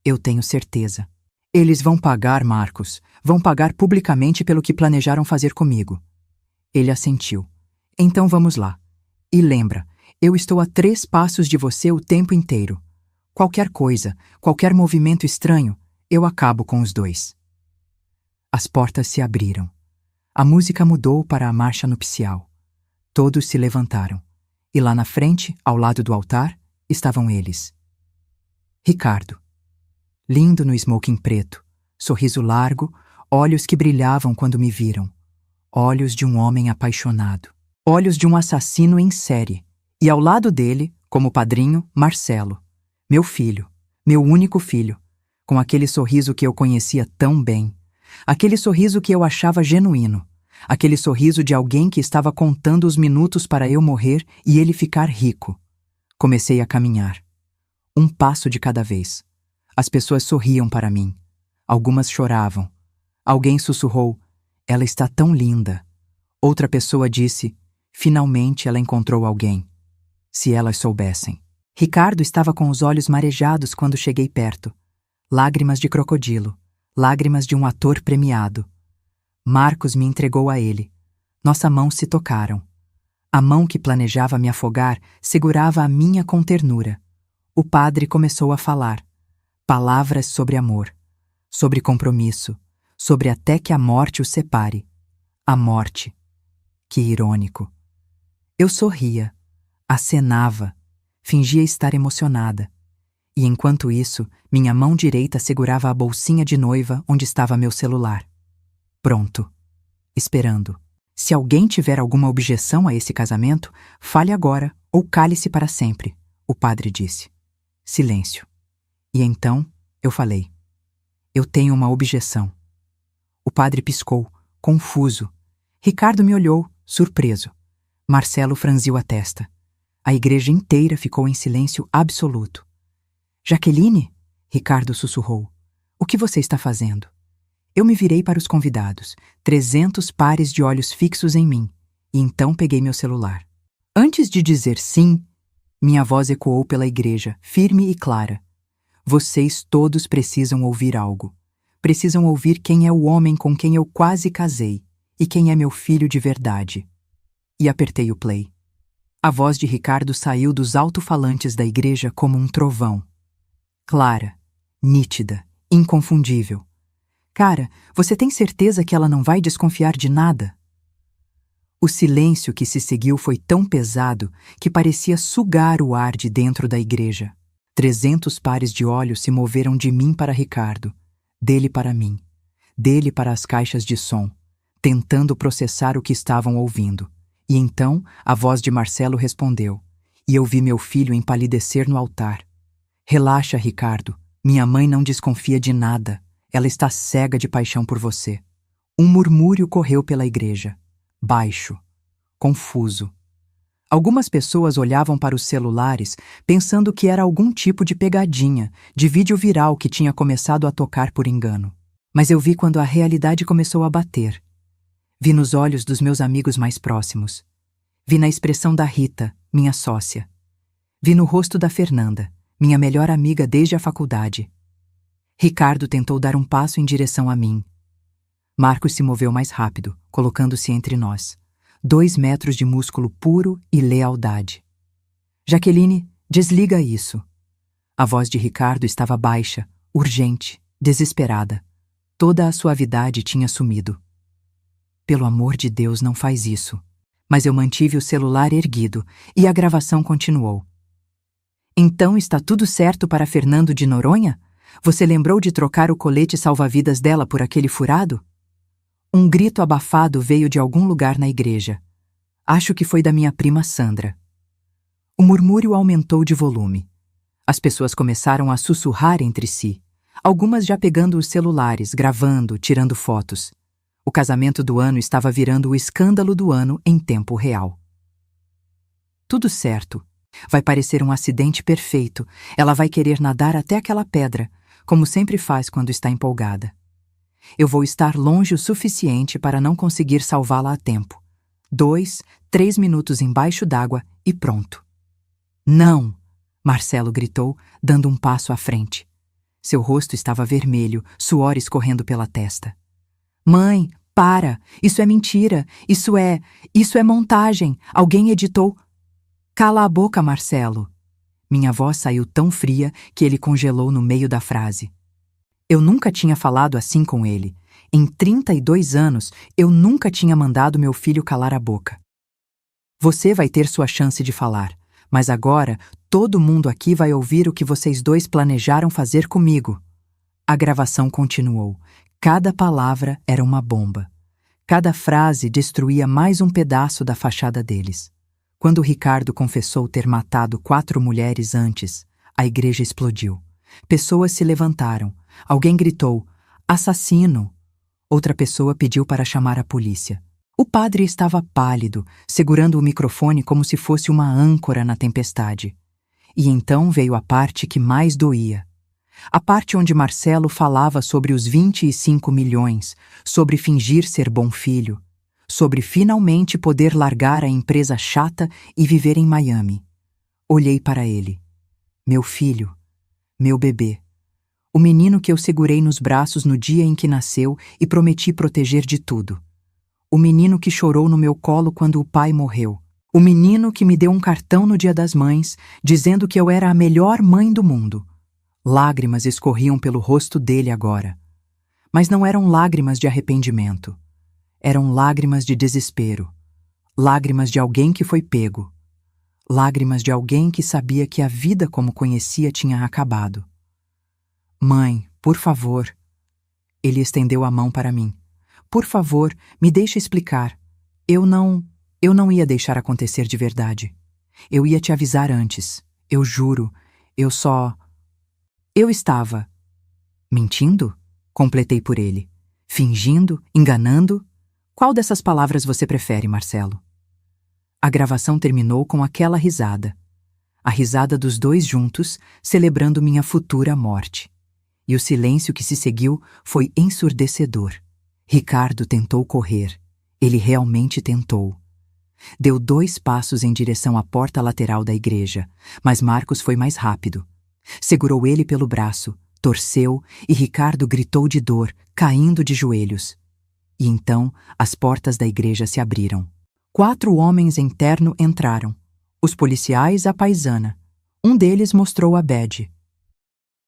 Eu tenho certeza. Eles vão pagar, Marcos. Vão pagar publicamente pelo que planejaram fazer comigo. Ele assentiu. Então vamos lá. E lembra, eu estou a 3 passos de você o tempo inteiro. Qualquer coisa, qualquer movimento estranho, eu acabo com os 2. As portas se abriram. A música mudou para a marcha nupcial. Todos se levantaram. E lá na frente, ao lado do altar, estavam eles. Ricardo. Lindo no smoking preto, sorriso largo, olhos que brilhavam quando me viram. Olhos de um homem apaixonado. Olhos de um assassino em série. E ao lado dele, como padrinho, Marcelo. Meu filho. Meu único filho. Com aquele sorriso que eu conhecia tão bem. Aquele sorriso que eu achava genuíno. Aquele sorriso de alguém que estava contando os minutos para eu morrer e ele ficar rico. Comecei a caminhar. 1 passo de cada vez. As pessoas sorriam para mim. Algumas choravam. Alguém sussurrou: Ela está tão linda. Outra pessoa disse: finalmente ela encontrou alguém. Se elas soubessem. Ricardo estava com os olhos marejados quando cheguei perto. Lágrimas de crocodilo. Lágrimas de um ator premiado. Marcos me entregou a ele. Nossas mãos se tocaram. A mão que planejava me afogar segurava a minha com ternura. O padre começou a falar. Palavras sobre amor, sobre compromisso, sobre até que a morte os separe. A morte. Que irônico. Eu sorria, acenava, fingia estar emocionada. E enquanto isso, minha mão direita segurava a bolsinha de noiva onde estava meu celular. Pronto. Esperando. Se alguém tiver alguma objeção a esse casamento, fale agora ou cale-se para sempre, o padre disse. Silêncio. E então, eu falei. Eu tenho uma objeção. O padre piscou, confuso. Ricardo me olhou, surpreso. Marcelo franziu a testa. A igreja inteira ficou em silêncio absoluto. Jaqueline? Ricardo sussurrou. O que você está fazendo? Eu me virei para os convidados, 300 pares de olhos fixos em mim, e então peguei meu celular. Antes de dizer sim, minha voz ecoou pela igreja, firme e clara. Vocês todos precisam ouvir algo. Precisam ouvir quem é o homem com quem eu quase casei e quem é meu filho de verdade. E apertei o play. A voz de Ricardo saiu dos alto-falantes da igreja como um trovão. Clara, nítida, inconfundível. Cara, você tem certeza que ela não vai desconfiar de nada? O silêncio que se seguiu foi tão pesado que parecia sugar o ar de dentro da igreja. 300 pares de olhos se moveram de mim para Ricardo, dele para mim, dele para as caixas de som, tentando processar o que estavam ouvindo. E então a voz de Marcelo respondeu, e eu vi meu filho empalidecer no altar. Relaxa, Ricardo, minha mãe não desconfia de nada, ela está cega de paixão por você. Um murmúrio correu pela igreja, baixo, confuso. Algumas pessoas olhavam para os celulares pensando que era algum tipo de pegadinha, de vídeo viral que tinha começado a tocar por engano. Mas eu vi quando a realidade começou a bater. Vi nos olhos dos meus amigos mais próximos. Vi na expressão da Rita, minha sócia. Vi no rosto da Fernanda, minha melhor amiga desde a faculdade. Ricardo tentou dar um passo em direção a mim. Marcos se moveu mais rápido, colocando-se entre nós. 2 metros de músculo puro e lealdade. Jaqueline, desliga isso. A voz de Ricardo estava baixa, urgente, desesperada. Toda a suavidade tinha sumido. Pelo amor de Deus, não faz isso. Mas eu mantive o celular erguido e a gravação continuou. Então está tudo certo para Fernando de Noronha? Você lembrou de trocar o colete salva-vidas dela por aquele furado? Um grito abafado veio de algum lugar na igreja. Acho que foi da minha prima Sandra. O murmúrio aumentou de volume. As pessoas começaram a sussurrar entre si, algumas já pegando os celulares, gravando, tirando fotos. O casamento do ano estava virando o escândalo do ano em tempo real. Tudo certo. Vai parecer um acidente perfeito. Ela vai querer nadar até aquela pedra, como sempre faz quando está empolgada. Eu vou estar longe o suficiente para não conseguir salvá-la a tempo. 2, 3 minutos embaixo d'água e pronto. Não! Marcelo gritou, dando um passo à frente. Seu rosto estava vermelho, suor escorrendo pela testa. Mãe, para! Isso é mentira! Isso é montagem! Alguém editou... Cala a boca, Marcelo! Minha voz saiu tão fria que ele congelou no meio da frase. Eu nunca tinha falado assim com ele. Em 32 anos, eu nunca tinha mandado meu filho calar a boca. Você vai ter sua chance de falar, mas agora todo mundo aqui vai ouvir o que vocês dois planejaram fazer comigo. A gravação continuou. Cada palavra era uma bomba. Cada frase destruía mais um pedaço da fachada deles. Quando Ricardo confessou ter matado 4 mulheres antes, a igreja explodiu. Pessoas se levantaram. Alguém gritou, assassino! Outra pessoa pediu para chamar a polícia. O padre estava pálido, segurando o microfone como se fosse uma âncora na tempestade. E então veio a parte que mais doía. A parte onde Marcelo falava sobre os 25 milhões, sobre fingir ser bom filho, sobre finalmente poder largar a empresa chata e viver em Miami. Olhei para ele. Meu filho, meu bebê. O menino que eu segurei nos braços no dia em que nasceu e prometi proteger de tudo. O menino que chorou no meu colo quando o pai morreu. O menino que me deu um cartão no Dia das Mães, dizendo que eu era a melhor mãe do mundo. Lágrimas escorriam pelo rosto dele agora. Mas não eram lágrimas de arrependimento. Eram lágrimas de desespero. Lágrimas de alguém que foi pego. Lágrimas de alguém que sabia que a vida como conhecia tinha acabado. Mãe, por favor. Ele estendeu a mão para mim. Por favor, me deixe explicar. Eu não ia deixar acontecer de verdade. Eu ia te avisar antes. Eu juro. Eu estava... Mentindo? Completei por ele. Fingindo? Enganando? Qual dessas palavras você prefere, Marcelo? A gravação terminou com aquela risada. A risada dos dois juntos, celebrando minha futura morte. E o silêncio que se seguiu foi ensurdecedor. Ricardo tentou correr. Ele realmente tentou. Deu 2 passos em direção à porta lateral da igreja, mas Marcos foi mais rápido. Segurou ele pelo braço, torceu e Ricardo gritou de dor, caindo de joelhos. E então as portas da igreja se abriram. 4 homens em terno entraram. Os policiais à paisana. Um deles mostrou a badge.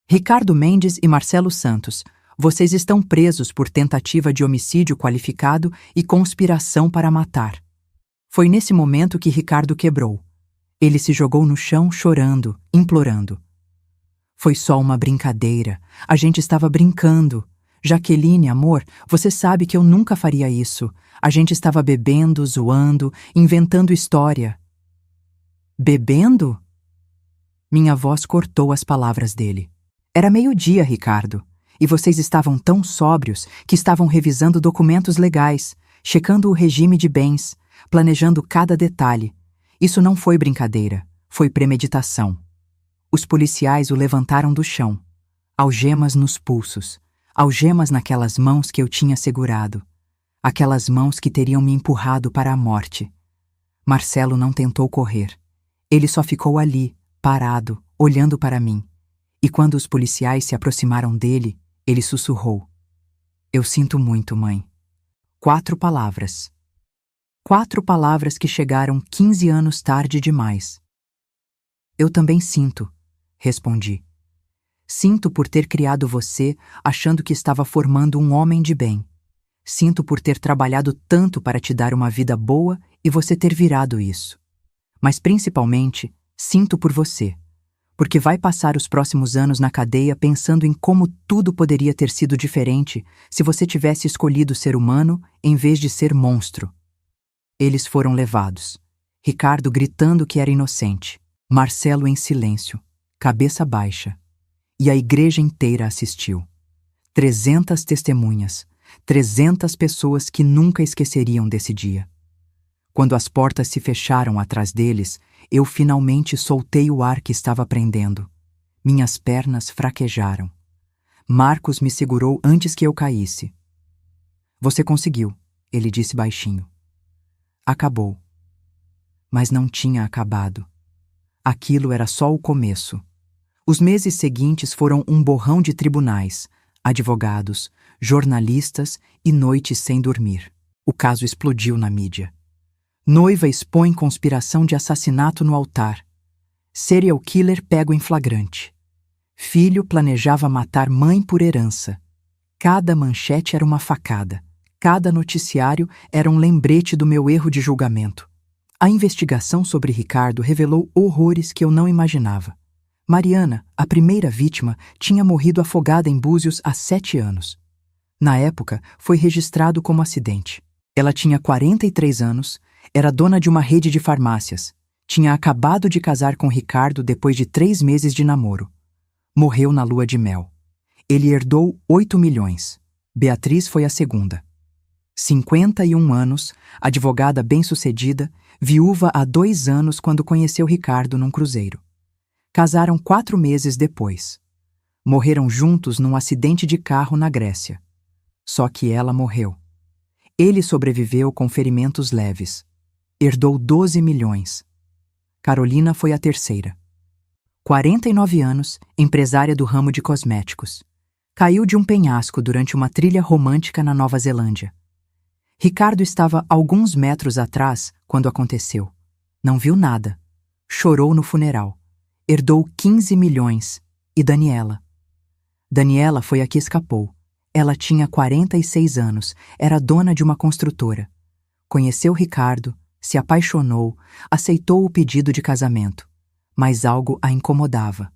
Ricardo Mendes e Marcelo Santos, vocês estão presos por tentativa de homicídio qualificado e conspiração para matar. Foi nesse momento que Ricardo quebrou. Ele se jogou no chão chorando, implorando. Foi só uma brincadeira. A gente estava brincando. Jaqueline, amor, você sabe que eu nunca faria isso. A gente estava bebendo, zoando, inventando história. Bebendo? Minha voz cortou as palavras dele. Era meio-dia, Ricardo, e vocês estavam tão sóbrios que estavam revisando documentos legais, checando o regime de bens, planejando cada detalhe. Isso não foi brincadeira, foi premeditação. Os policiais o levantaram do chão. Algemas nos pulsos, algemas naquelas mãos que eu tinha segurado, aquelas mãos que teriam me empurrado para a morte. Marcelo não tentou correr. Ele só ficou ali, parado, olhando para mim. E quando os policiais se aproximaram dele, ele sussurrou. Eu sinto muito, mãe. 4 palavras. 4 palavras que chegaram 15 anos tarde demais. Eu também sinto, respondi. Sinto por ter criado você achando que estava formando um homem de bem. Sinto por ter trabalhado tanto para te dar uma vida boa e você ter virado isso. Mas principalmente, sinto por você. Porque vai passar os próximos anos na cadeia pensando em como tudo poderia ter sido diferente se você tivesse escolhido ser humano em vez de ser monstro. Eles foram levados. Ricardo gritando que era inocente. Marcelo em silêncio, cabeça baixa. E a igreja inteira assistiu. 300 testemunhas, 300 pessoas que nunca esqueceriam desse dia. Quando as portas se fecharam atrás deles, eu finalmente soltei o ar que estava prendendo. Minhas pernas fraquejaram. Marcos me segurou antes que eu caísse. Você conseguiu, ele disse baixinho. Acabou. Mas não tinha acabado. Aquilo era só o começo. Os meses seguintes foram um borrão de tribunais, advogados, jornalistas e noites sem dormir. O caso explodiu na mídia. Noiva expõe conspiração de assassinato no altar. Serial killer pego em flagrante. Filho planejava matar mãe por herança. Cada manchete era uma facada. Cada noticiário era um lembrete do meu erro de julgamento. A investigação sobre Ricardo revelou horrores que eu não imaginava. Mariana, a primeira vítima, tinha morrido afogada em Búzios há 7 anos. Na época, foi registrado como acidente. Ela tinha 43 anos, era dona de uma rede de farmácias. Tinha acabado de casar com Ricardo depois de 3 meses de namoro. Morreu na lua de mel. Ele herdou 8 milhões. Beatriz foi a segunda. 51 anos, advogada bem-sucedida, viúva há 2 anos quando conheceu Ricardo num cruzeiro. Casaram 4 meses depois. Morreram juntos num acidente de carro na Grécia. Só que ela morreu. Ele sobreviveu com ferimentos leves. Herdou 12 milhões. Carolina foi a terceira. 49 anos, empresária do ramo de cosméticos. Caiu de um penhasco durante uma trilha romântica na Nova Zelândia. Ricardo estava alguns metros atrás quando aconteceu. Não viu nada. Chorou no funeral. Herdou 15 milhões. E Daniela? Daniela foi a que escapou. Ela tinha 46 anos, era dona de uma construtora. Conheceu Ricardo, se apaixonou, aceitou o pedido de casamento. Mas algo a incomodava.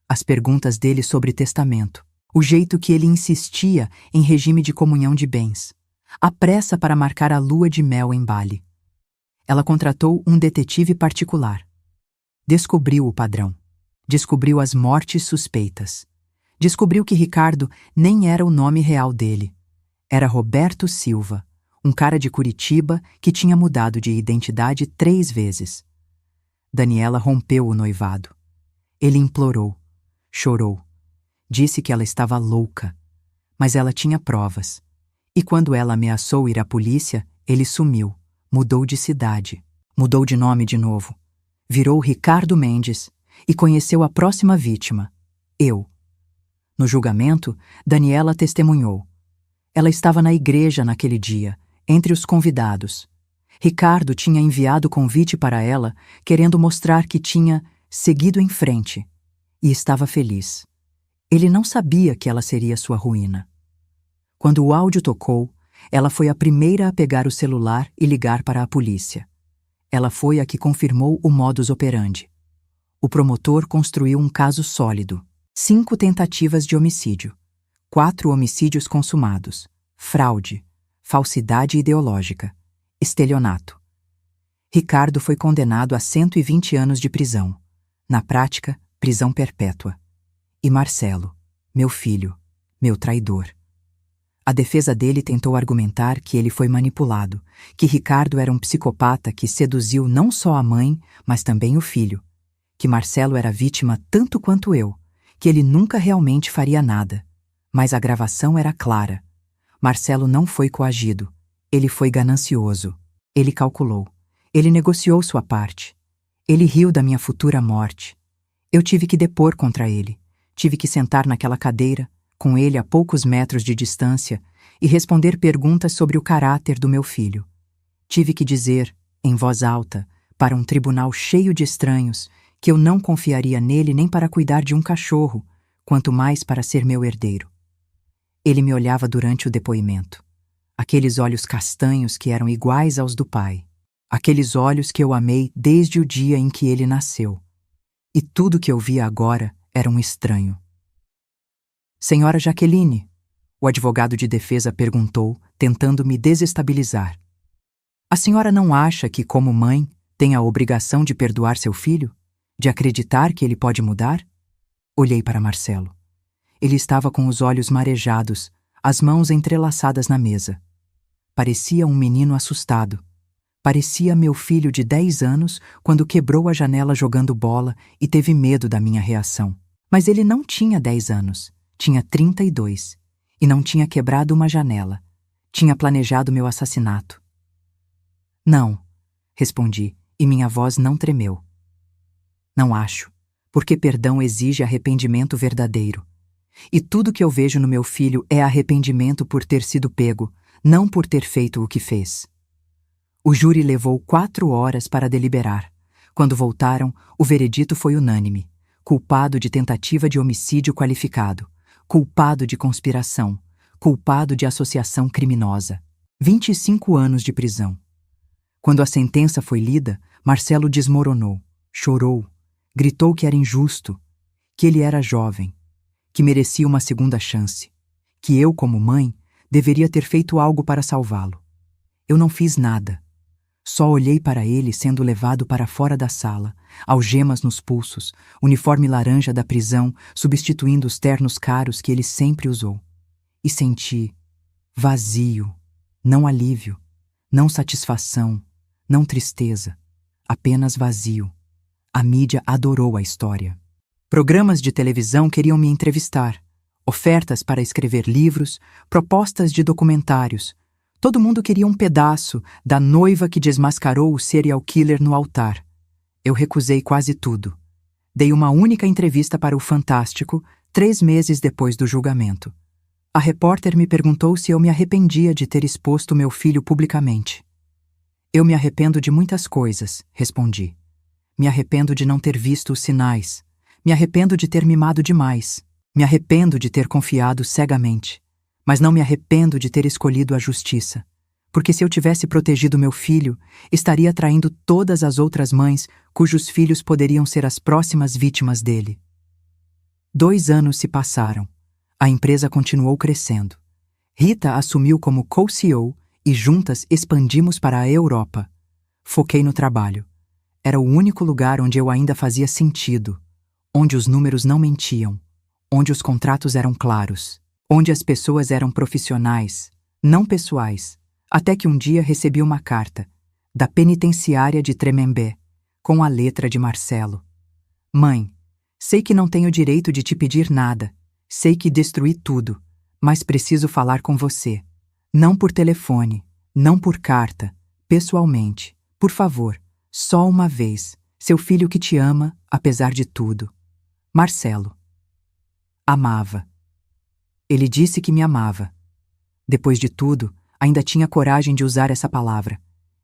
As perguntas dele sobre testamento. O jeito que ele insistia em regime de comunhão de bens. A pressa para marcar a lua de mel em Bali. Ela contratou um detetive particular. Descobriu o padrão. Descobriu as mortes suspeitas. Descobriu que Ricardo nem era o nome real dele. Era Roberto Silva, um cara de Curitiba que tinha mudado de identidade 3 vezes. Daniela rompeu o noivado. Ele implorou, chorou. Disse que ela estava louca, mas ela tinha provas. E quando ela ameaçou ir à polícia, ele sumiu, mudou de cidade, mudou de nome de novo. Virou Ricardo Mendes e conheceu a próxima vítima, eu. No julgamento, Daniela testemunhou. Ela estava na igreja naquele dia, entre os convidados. Ricardo tinha enviado convite para ela, querendo mostrar que tinha seguido em frente, e estava feliz. Ele não sabia que ela seria sua ruína. Quando o áudio tocou, ela foi a primeira a pegar o celular e ligar para a polícia. Ela foi a que confirmou o modus operandi. O promotor construiu um caso sólido. 5 tentativas de homicídio, 4 homicídios consumados, fraude, falsidade ideológica, estelionato. Ricardo foi condenado a 120 anos de prisão. Na prática, prisão perpétua. E Marcelo, meu filho, meu traidor. A defesa dele tentou argumentar que ele foi manipulado, que Ricardo era um psicopata que seduziu não só a mãe, mas também o filho, que Marcelo era vítima tanto quanto eu, que ele nunca realmente faria nada. Mas a gravação era clara. Marcelo não foi coagido. Ele foi ganancioso. Ele calculou. Ele negociou sua parte. Ele riu da minha futura morte. Eu tive que depor contra ele. Tive que sentar naquela cadeira, com ele a poucos metros de distância, e responder perguntas sobre o caráter do meu filho. Tive que dizer, em voz alta, para um tribunal cheio de estranhos, que eu não confiaria nele nem para cuidar de um cachorro, quanto mais para ser meu herdeiro. Ele me olhava durante o depoimento. Aqueles olhos castanhos que eram iguais aos do pai. Aqueles olhos que eu amei desde o dia em que ele nasceu. E tudo que eu via agora era um estranho. Senhora Jaqueline, o advogado de defesa perguntou, tentando me desestabilizar. A senhora não acha que, como mãe, tem a obrigação de perdoar seu filho? De acreditar que ele pode mudar? Olhei para Marcelo. Ele estava com os olhos marejados, as mãos entrelaçadas na mesa. Parecia um menino assustado. Parecia meu filho de 10 anos quando quebrou a janela jogando bola e teve medo da minha reação. Mas ele não tinha 10 anos, tinha 32, e não tinha quebrado uma janela. Tinha planejado meu assassinato. Não, respondi, e minha voz não tremeu. Não acho, porque perdão exige arrependimento verdadeiro. E tudo que eu vejo no meu filho é arrependimento por ter sido pego, não por ter feito o que fez. O júri levou 4 horas para deliberar. Quando voltaram, o veredito foi unânime. Culpado de tentativa de homicídio qualificado. Culpado de conspiração. Culpado de associação criminosa. 25 anos de prisão. Quando a sentença foi lida, Marcelo desmoronou, chorou, gritou que era injusto, que ele era jovem, que merecia uma segunda chance, que eu, como mãe, deveria ter feito algo para salvá-lo. Eu não fiz nada. Só olhei para ele sendo levado para fora da sala, algemas nos pulsos, uniforme laranja da prisão substituindo os ternos caros que ele sempre usou. E senti vazio, não alívio, não satisfação, não tristeza, apenas vazio. A mídia adorou a história. Programas de televisão queriam me entrevistar, ofertas para escrever livros, propostas de documentários. Todo mundo queria um pedaço da noiva que desmascarou o serial killer no altar. Eu recusei quase tudo. Dei uma única entrevista para o Fantástico, 3 meses depois do julgamento. A repórter me perguntou se eu me arrependia de ter exposto meu filho publicamente. Eu me arrependo de muitas coisas, respondi. Me arrependo de não ter visto os sinais. Me arrependo de ter mimado demais. Me arrependo de ter confiado cegamente. Mas não me arrependo de ter escolhido a justiça. Porque se eu tivesse protegido meu filho, estaria traindo todas as outras mães cujos filhos poderiam ser as próximas vítimas dele. 2 anos se passaram. A empresa continuou crescendo. Rita assumiu como co-CEO e juntas expandimos para a Europa. Foquei no trabalho. Era o único lugar onde eu ainda fazia sentido, onde os números não mentiam, onde os contratos eram claros, onde as pessoas eram profissionais, não pessoais, até que um dia recebi uma carta, da penitenciária de Tremembé, com a letra de Marcelo. Mãe, sei que não tenho direito de te pedir nada, sei que destruí tudo, mas preciso falar com você. Não por telefone, não por carta, pessoalmente. Por favor, só uma vez. Seu filho que te ama, apesar de tudo. Marcelo. Amava. Ele disse que me amava. Depois de tudo, ainda tinha coragem de usar essa palavra.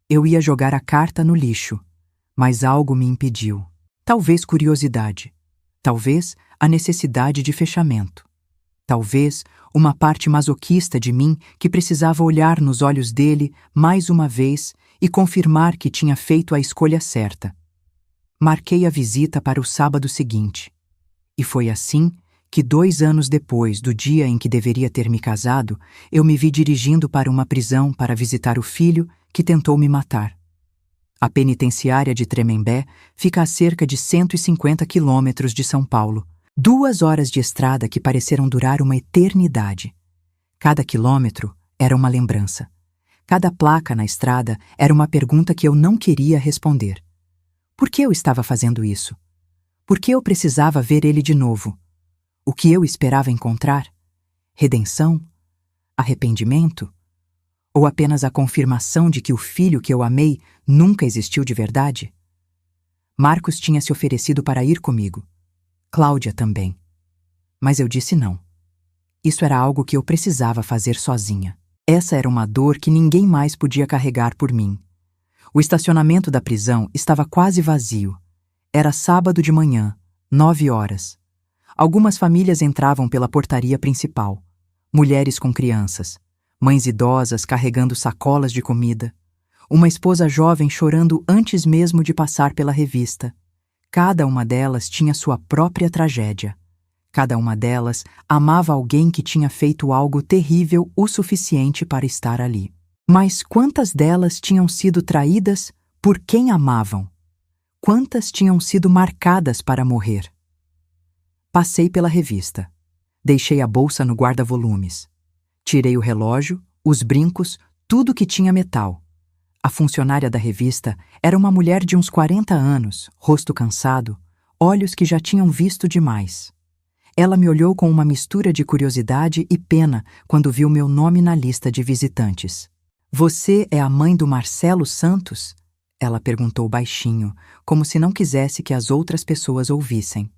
Eu ia jogar a carta no lixo, mas algo me impediu. Talvez curiosidade. Talvez a necessidade de fechamento. Talvez uma parte masoquista de mim que precisava olhar nos olhos dele mais uma vez e confirmar que tinha feito a escolha certa. Marquei a visita para o sábado seguinte. E foi assim que 2 anos depois do dia em que deveria ter me casado, eu me vi dirigindo para uma prisão para visitar o filho que tentou me matar. A penitenciária de Tremembé fica a cerca de 150 quilômetros de São Paulo. 2 horas de estrada que pareceram durar uma eternidade. Cada quilômetro era uma lembrança. Cada placa na estrada era uma pergunta que eu não queria responder. Por que eu estava fazendo isso? Por que eu precisava ver ele de novo? O que eu esperava encontrar? Redenção? Arrependimento? Ou apenas a confirmação de que o filho que eu amei nunca existiu de verdade? Marcos tinha se oferecido para ir comigo. Cláudia também. Mas eu disse não. Isso era algo que eu precisava fazer sozinha. Essa era uma dor que ninguém mais podia carregar por mim. O estacionamento da prisão estava quase vazio. Era sábado de manhã, 9 horas. Algumas famílias entravam pela portaria principal. Mulheres com crianças, mães idosas carregando sacolas de comida, uma esposa jovem chorando antes mesmo de passar pela revista. Cada uma delas tinha sua própria tragédia. Cada uma delas amava alguém que tinha feito algo terrível o suficiente para estar ali. Mas quantas delas tinham sido traídas por quem amavam? Quantas tinham sido marcadas para morrer? Passei pela revista. Deixei a bolsa no guarda-volumes. Tirei o relógio, os brincos, tudo que tinha metal. A funcionária da revista era uma mulher de uns 40 anos, rosto cansado, olhos que já tinham visto demais. Ela me olhou com uma mistura de curiosidade e pena quando viu meu nome na lista de visitantes. Você é a mãe do Marcelo Santos? Ela perguntou baixinho, como se não quisesse que as outras pessoas ouvissem.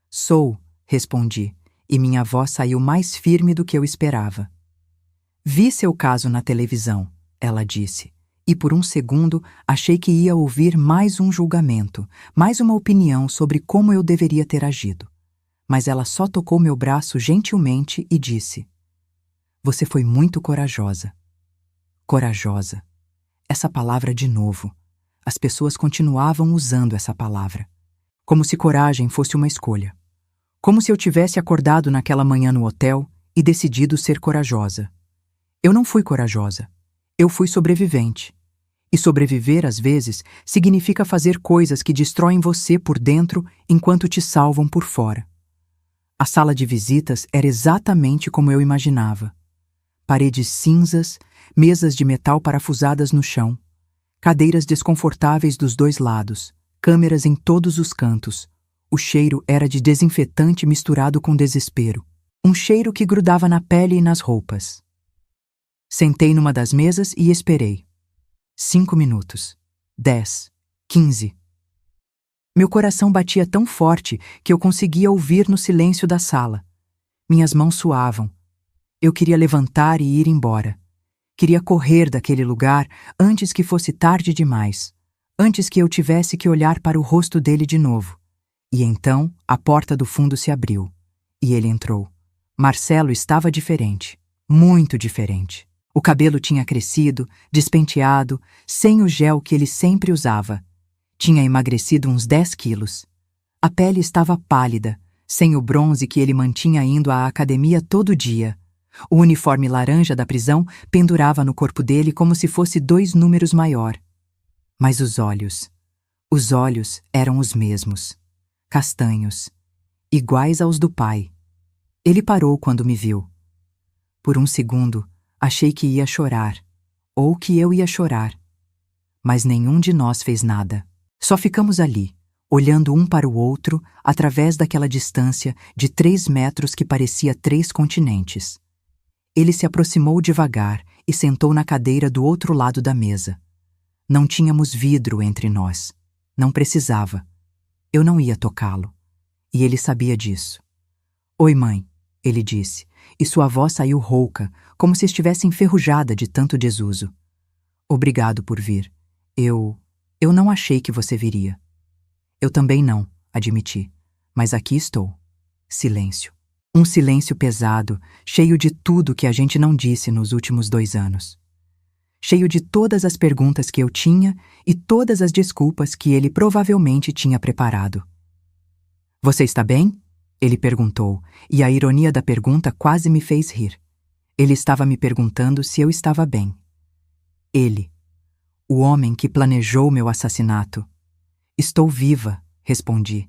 Sou, respondi, e minha voz saiu mais firme do que eu esperava. Vi seu caso na televisão, ela disse. E por um segundo achei que ia ouvir mais um julgamento, mais uma opinião sobre como eu deveria ter agido. Mas ela só tocou meu braço gentilmente e disse: Você foi muito corajosa. Corajosa. Essa palavra de novo. As pessoas continuavam usando essa palavra. Como se coragem fosse uma escolha. Como se eu tivesse acordado naquela manhã no hotel e decidido ser corajosa. Eu não fui corajosa. Eu fui sobrevivente. E sobreviver, às vezes, significa fazer coisas que destroem você por dentro enquanto te salvam por fora. A sala de visitas era exatamente como eu imaginava. Paredes cinzas, mesas de metal parafusadas no chão, cadeiras desconfortáveis dos 2 lados, câmeras em todos os cantos, O cheiro era de desinfetante misturado com desespero. Um cheiro que grudava na pele e nas roupas. Sentei numa das mesas e esperei. 5 minutos. 10. 15. Meu coração batia tão forte que eu conseguia ouvir no silêncio da sala. Minhas mãos suavam. Eu queria levantar e ir embora. Queria correr daquele lugar antes que fosse tarde demais. Antes que eu tivesse que olhar para o rosto dele de novo. E então, a porta do fundo se abriu. E ele entrou. Marcelo estava diferente. Muito diferente. O cabelo tinha crescido, despenteado, sem o gel que ele sempre usava. Tinha emagrecido uns 10 quilos. A pele estava pálida, sem o bronze que ele mantinha indo à academia todo dia. O uniforme laranja da prisão pendurava no corpo dele como se fosse 2 números maior. Mas os olhos eram os mesmos. Castanhos, iguais aos do pai. Ele parou quando me viu. Por um segundo, achei que ia chorar, ou que eu ia chorar. Mas nenhum de nós fez nada. Só ficamos ali, olhando um para o outro através daquela distância de 3 metros que parecia 3 continentes. Ele se aproximou devagar e sentou na cadeira do outro lado da mesa. Não tínhamos vidro entre nós. Não precisava. Eu não ia tocá-lo. E ele sabia disso. "Oi, mãe", ele disse, e sua voz saiu rouca, como se estivesse enferrujada de tanto desuso. "Obrigado por vir. Eu não achei que você viria." "Eu também não", admiti. "Mas aqui estou." Silêncio. Um silêncio pesado, cheio de tudo que a gente não disse nos últimos 2 anos. Cheio de todas as perguntas que eu tinha e todas as desculpas que ele provavelmente tinha preparado. "Você está bem?" ele perguntou, e a ironia da pergunta quase me fez rir. Ele estava me perguntando se eu estava bem. Ele, o homem que planejou meu assassinato. "Estou viva", respondi,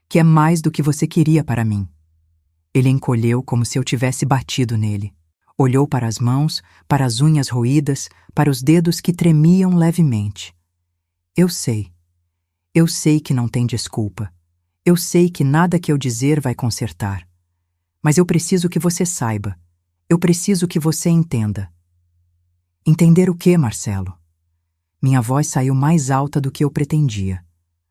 "que é mais do que você queria para mim." Ele encolheu como se eu tivesse batido nele. Olhou para as mãos, para as unhas roídas, para os dedos que tremiam levemente. Eu sei que não tem desculpa. Eu sei que nada que eu dizer vai consertar. Mas eu preciso que você saiba. Eu preciso que você entenda." "Entender o quê, Marcelo?" Minha voz saiu mais alta do que eu pretendia.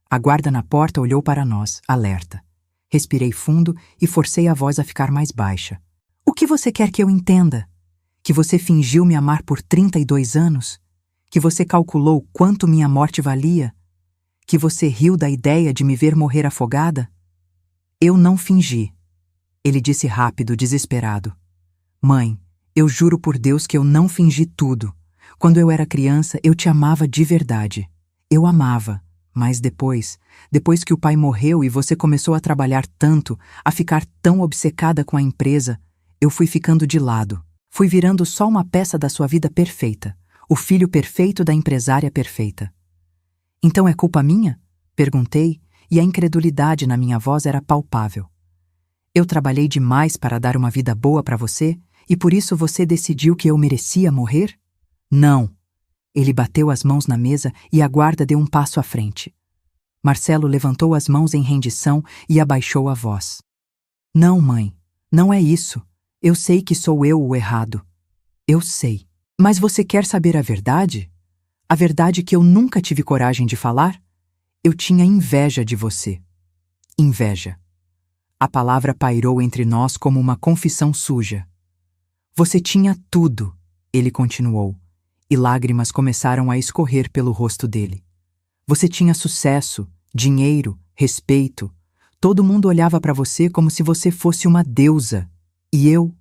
A guarda na porta olhou para nós, alerta. Respirei fundo e forcei a voz a ficar mais baixa. "O que você quer que eu entenda? Que você fingiu me amar por 32 anos? Que você calculou quanto minha morte valia? Que você riu da ideia de me ver morrer afogada?" "Eu não fingi", ele disse rápido, desesperado. "Mãe, eu juro por Deus que eu não fingi tudo. Quando eu era criança, eu te amava de verdade. Eu amava, mas depois que o pai morreu e você começou a trabalhar tanto, a ficar tão obcecada com a empresa, eu fui ficando de lado. Fui virando só uma peça da sua vida perfeita, o filho perfeito da empresária perfeita." "Então é culpa minha?" perguntei, e a incredulidade na minha voz era palpável. "Eu trabalhei demais para dar uma vida boa para você, e por isso você decidiu que eu merecia morrer?" "Não." Ele bateu as mãos na mesa e a guarda deu um passo à frente. Marcelo levantou as mãos em rendição e abaixou a voz. "Não, mãe, não é isso. Eu sei que sou eu o errado. Eu sei. Mas você quer saber a verdade? A verdade que eu nunca tive coragem de falar? Eu tinha inveja de você." Inveja. A palavra pairou entre nós como uma confissão suja. "Você tinha tudo", ele continuou, e lágrimas começaram a escorrer pelo rosto dele. "Você tinha sucesso, dinheiro, respeito. Todo mundo olhava para você como se você fosse uma deusa. E eu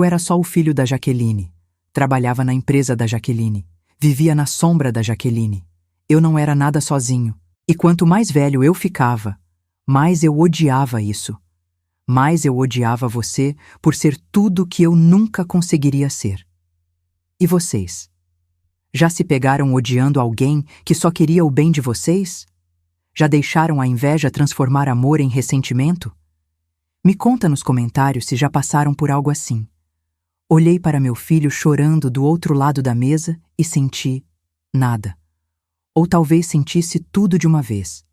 era só o filho da Jaqueline. Trabalhava na empresa da Jaqueline. Vivia na sombra da Jaqueline. Eu não era nada sozinho. E quanto mais velho eu ficava, mais eu odiava isso. Mais eu odiava você por ser tudo que eu nunca conseguiria ser. E vocês? Já se pegaram odiando alguém que só queria o bem de vocês? Já deixaram a inveja transformar amor em ressentimento? Me conta nos comentários se já passaram por algo assim. Olhei para meu filho chorando do outro lado da mesa e senti nada. Ou talvez sentisse tudo de uma vez: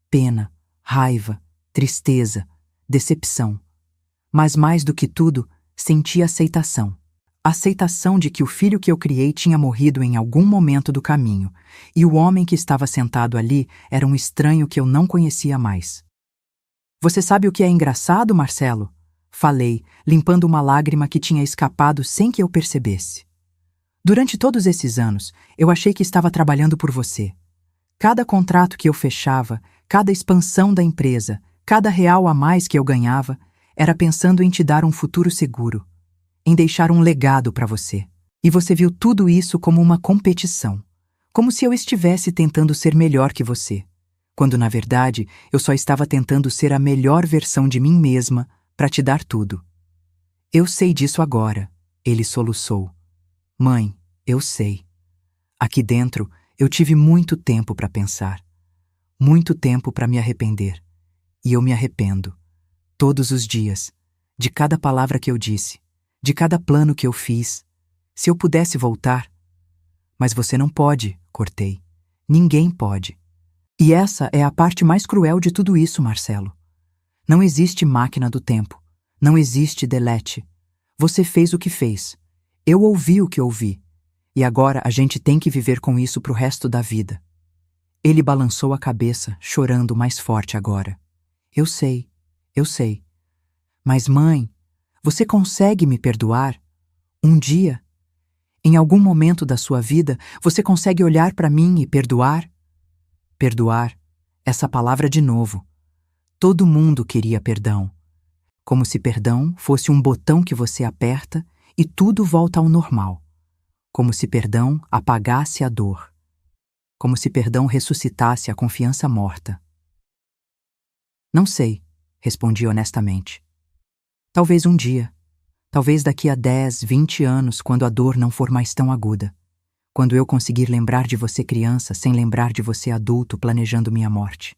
pena, raiva, tristeza, decepção. Mas mais do que tudo, senti aceitação. A aceitação de que o filho que eu criei tinha morrido em algum momento do caminho, e o homem que estava sentado ali era um estranho que eu não conhecia mais. Você sabe o que é engraçado, Marcelo? Falei, limpando uma lágrima que tinha escapado sem que eu percebesse. Durante todos esses anos, eu achei que estava trabalhando por você. Cada contrato que eu fechava, cada expansão da empresa, cada real a mais que eu ganhava, era pensando em te dar um futuro seguro, em deixar um legado para você. E você viu tudo isso como uma competição, como se eu estivesse tentando ser melhor que você, quando na verdade eu só estava tentando ser a melhor versão de mim mesma para te dar tudo. Eu sei disso agora, ele soluçou. Mãe, eu sei. Aqui dentro, eu tive muito tempo para pensar, muito tempo para me arrepender. E eu me arrependo, todos os dias, de cada palavra que eu disse, de cada plano que eu fiz. Se eu pudesse voltar. Mas você não pode, cortei. Ninguém pode. E essa é a parte mais cruel de tudo isso, Marcelo. Não existe máquina do tempo. Não existe delete. Você fez o que fez. Eu ouvi o que ouvi. E agora a gente tem que viver com isso pro resto da vida. Ele balançou a cabeça, chorando mais forte agora. Eu sei. Mas, mãe, você consegue me perdoar? Um dia? Em algum momento da sua vida, você consegue olhar para mim e perdoar? Perdoar. Essa palavra de novo. Todo mundo queria perdão. Como se perdão fosse um botão que você aperta e tudo volta ao normal. Como se perdão apagasse a dor. Como se perdão ressuscitasse a confiança morta. Não sei, respondi honestamente. Talvez um dia. Talvez daqui a 10, 20 anos, quando a dor não for mais tão aguda. Quando eu conseguir lembrar de você criança sem lembrar de você adulto planejando minha morte.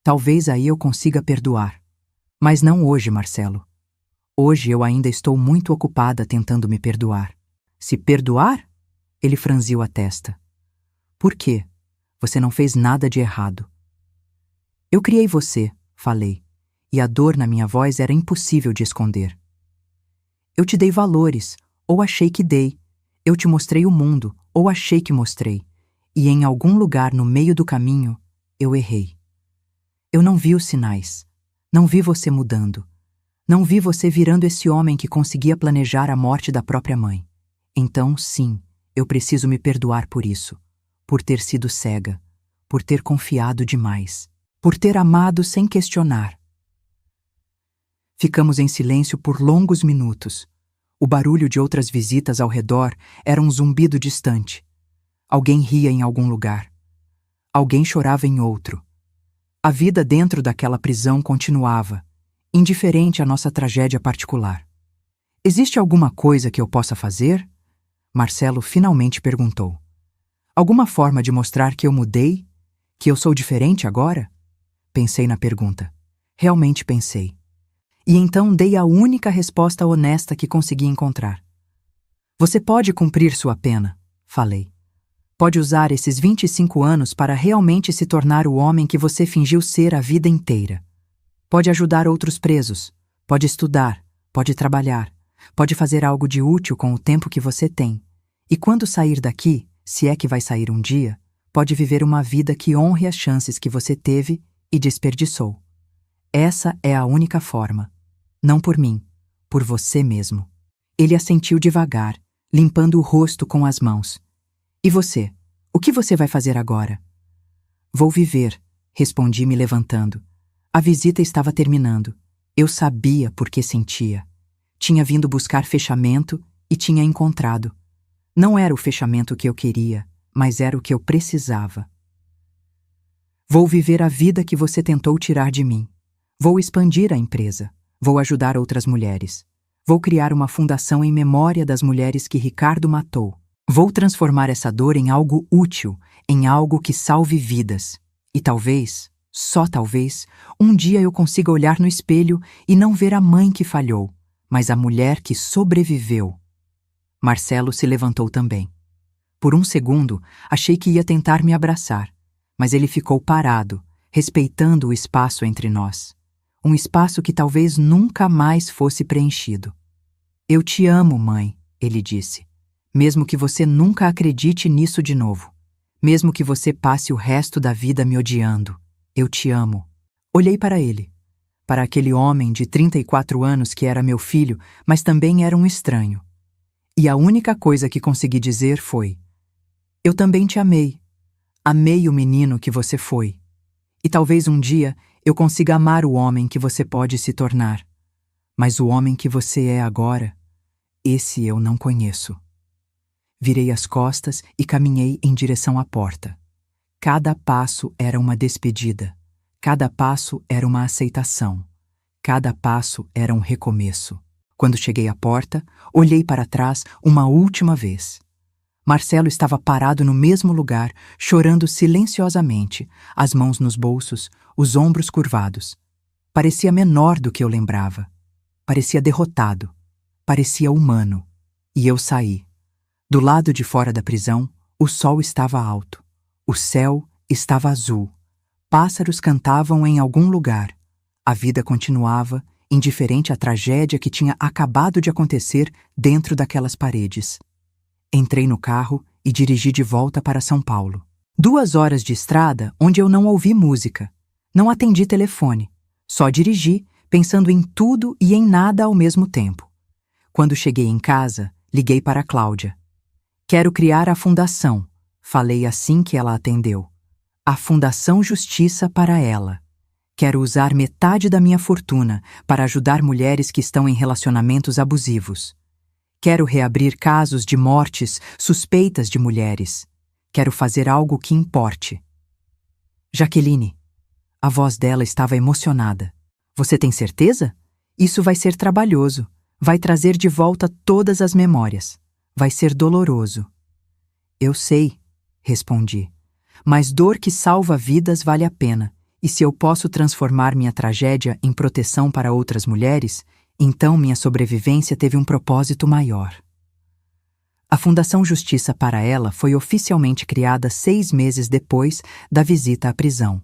Talvez aí eu consiga perdoar. Mas não hoje, Marcelo. Hoje eu ainda estou muito ocupada tentando me perdoar. Se perdoar? Ele franziu a testa. Por quê? Você não fez nada de errado. Eu criei você, falei, e a dor na minha voz era impossível de esconder. Eu te dei valores, ou achei que dei. Eu te mostrei o mundo, ou achei que mostrei. E em algum lugar no meio do caminho, eu errei. Eu não vi os sinais. Não vi você mudando. Não vi você virando esse homem que conseguia planejar a morte da própria mãe. Então, sim, eu preciso me perdoar por isso. Por ter sido cega. Por ter confiado demais. Por ter amado sem questionar. Ficamos em silêncio por longos minutos. O barulho de outras visitas ao redor era um zumbido distante. Alguém ria em algum lugar. Alguém chorava em outro. A vida dentro daquela prisão continuava, indiferente à nossa tragédia particular. Existe alguma coisa que eu possa fazer? Marcelo finalmente perguntou. Alguma forma de mostrar que eu mudei? Que eu sou diferente agora? Pensei na pergunta. Realmente pensei. E então dei a única resposta honesta que consegui encontrar. Você pode cumprir sua pena, falei. Pode usar esses 25 anos para realmente se tornar o homem que você fingiu ser a vida inteira. Pode ajudar outros presos, pode estudar, pode trabalhar, pode fazer algo de útil com o tempo que você tem. E quando sair daqui, se é que vai sair um dia, pode viver uma vida que honre as chances que você teve e desperdiçou. Essa é a única forma. Não por mim, por você mesmo. Ele assentiu devagar, limpando o rosto com as mãos. E você? O que você vai fazer agora? Vou viver, respondi me levantando. A visita estava terminando. Eu sabia porque sentia. Tinha vindo buscar fechamento e tinha encontrado. Não era o fechamento que eu queria, mas era o que eu precisava. Vou viver a vida que você tentou tirar de mim. Vou expandir a empresa. Vou ajudar outras mulheres. Vou criar uma fundação em memória das mulheres que Ricardo matou. Vou transformar essa dor em algo útil, em algo que salve vidas. E talvez, só talvez, um dia eu consiga olhar no espelho e não ver a mãe que falhou, mas a mulher que sobreviveu. Marcelo se levantou também. Por um segundo, achei que ia tentar me abraçar, mas ele ficou parado, respeitando o espaço entre nós. um espaço que talvez nunca mais fosse preenchido. Eu te amo, mãe, ele disse. Mesmo que você nunca acredite nisso de novo. Mesmo que você passe o resto da vida me odiando. Eu te amo. Olhei para ele. Para aquele homem de 34 anos que era meu filho, mas também era um estranho. E a única coisa que consegui dizer foi: eu também te amei. Amei o menino que você foi. E talvez um dia eu consiga amar o homem que você pode se tornar. Mas o homem que você é agora, esse eu não conheço. Virei as costas e caminhei em direção à porta. Cada passo era uma despedida. Cada passo era uma aceitação. Cada passo era um recomeço. Quando cheguei à porta, olhei para trás uma última vez. Marcelo estava parado no mesmo lugar, chorando silenciosamente, as mãos nos bolsos, os ombros curvados. Parecia menor do que eu lembrava. Parecia derrotado. Parecia humano. E eu saí. Do lado de fora da prisão, o sol estava alto. O céu estava azul. Pássaros cantavam em algum lugar. A vida continuava, indiferente à tragédia que tinha acabado de acontecer dentro daquelas paredes. Entrei no carro e dirigi de volta para São Paulo. 2 horas de estrada onde eu não ouvi música. Não atendi telefone. Só dirigi, pensando em tudo e em nada ao mesmo tempo. Quando cheguei em casa, liguei para a Cláudia. Quero criar a fundação, falei assim que ela atendeu. A Fundação Justiça para ela. Quero usar metade da minha fortuna para ajudar mulheres que estão em relacionamentos abusivos. Quero reabrir casos de mortes suspeitas de mulheres. Quero fazer algo que importe. Jaqueline, a voz dela estava emocionada. Você tem certeza? Isso vai ser trabalhoso. Vai trazer de volta todas as memórias. Vai ser doloroso. Eu sei, respondi. Mas dor que salva vidas vale a pena. E se eu posso transformar minha tragédia em proteção para outras mulheres, então minha sobrevivência teve um propósito maior. A Fundação Justiça para ela foi oficialmente criada 6 meses depois da visita à prisão.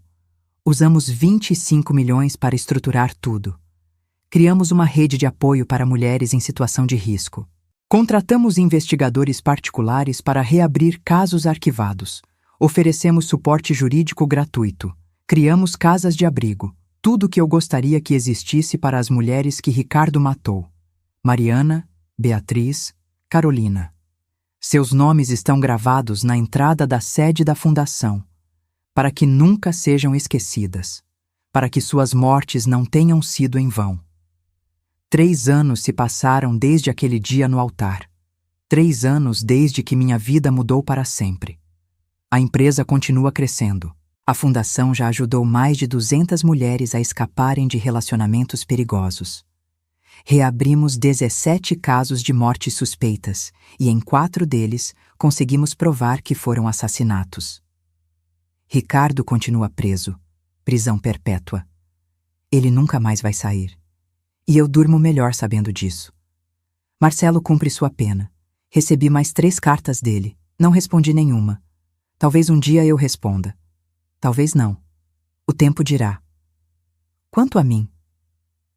Usamos 25 milhões para estruturar tudo. Criamos uma rede de apoio para mulheres em situação de risco. Contratamos investigadores particulares para reabrir casos arquivados. Oferecemos suporte jurídico gratuito. Criamos casas de abrigo. Tudo o que eu gostaria que existisse para as mulheres que Ricardo matou. Mariana, Beatriz, Carolina. Seus nomes estão gravados na entrada da sede da Fundação, para que nunca sejam esquecidas, para que suas mortes não tenham sido em vão. 3 anos se passaram desde aquele dia no altar. 3 anos desde que minha vida mudou para sempre. A empresa continua crescendo. A Fundação já ajudou mais de 200 mulheres a escaparem de relacionamentos perigosos. Reabrimos 17 casos de mortes suspeitas e em 4 deles conseguimos provar que foram assassinatos. Ricardo continua preso, prisão perpétua. Ele nunca mais vai sair. E eu durmo melhor sabendo disso. Marcelo cumpre sua pena. Recebi mais 3 cartas dele. Não respondi nenhuma. Talvez um dia eu responda. Talvez não. O tempo dirá. Quanto a mim,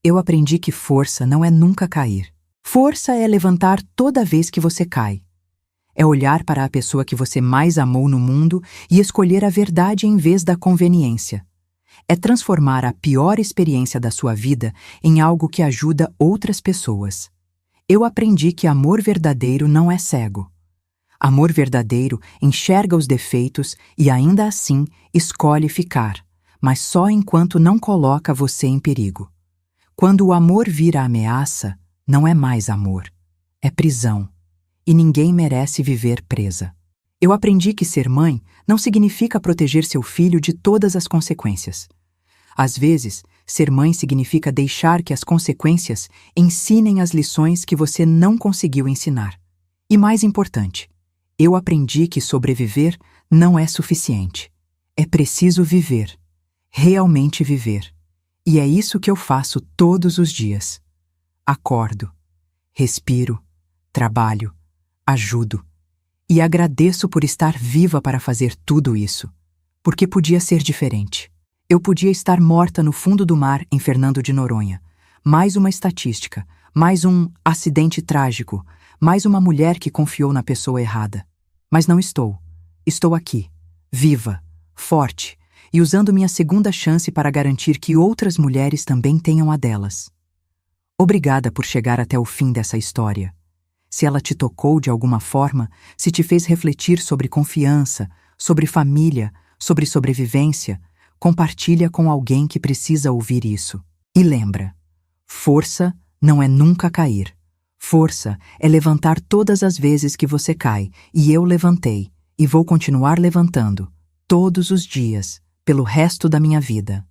eu aprendi que força não é nunca cair. Força é levantar toda vez que você cai. É olhar para a pessoa que você mais amou no mundo e escolher a verdade em vez da conveniência. É transformar a pior experiência da sua vida em algo que ajuda outras pessoas. Eu aprendi que amor verdadeiro não é cego. Amor verdadeiro enxerga os defeitos e ainda assim escolhe ficar, mas só enquanto não coloca você em perigo. Quando o amor vira ameaça, não é mais amor, é prisão. E ninguém merece viver presa. Eu aprendi que ser mãe não significa proteger seu filho de todas as consequências. Às vezes, ser mãe significa deixar que as consequências ensinem as lições que você não conseguiu ensinar. E mais importante, eu aprendi que sobreviver não é suficiente. É preciso viver. Realmente viver. E é isso que eu faço todos os dias. Acordo, respiro, trabalho, ajudo. E agradeço por estar viva para fazer tudo isso, porque podia ser diferente. Eu podia estar morta no fundo do mar em Fernando de Noronha. Mais uma estatística, mais um acidente trágico, mais uma mulher que confiou na pessoa errada. Mas não estou. Estou aqui, viva, forte, e usando minha segunda chance para garantir que outras mulheres também tenham a delas. Obrigada por chegar até o fim dessa história. Se ela te tocou de alguma forma, se te fez refletir sobre confiança, sobre família, sobre sobrevivência, compartilha com alguém que precisa ouvir isso. E lembra, força não é nunca cair. Força é levantar todas as vezes que você cai, e eu levantei, e vou continuar levantando, todos os dias, pelo resto da minha vida.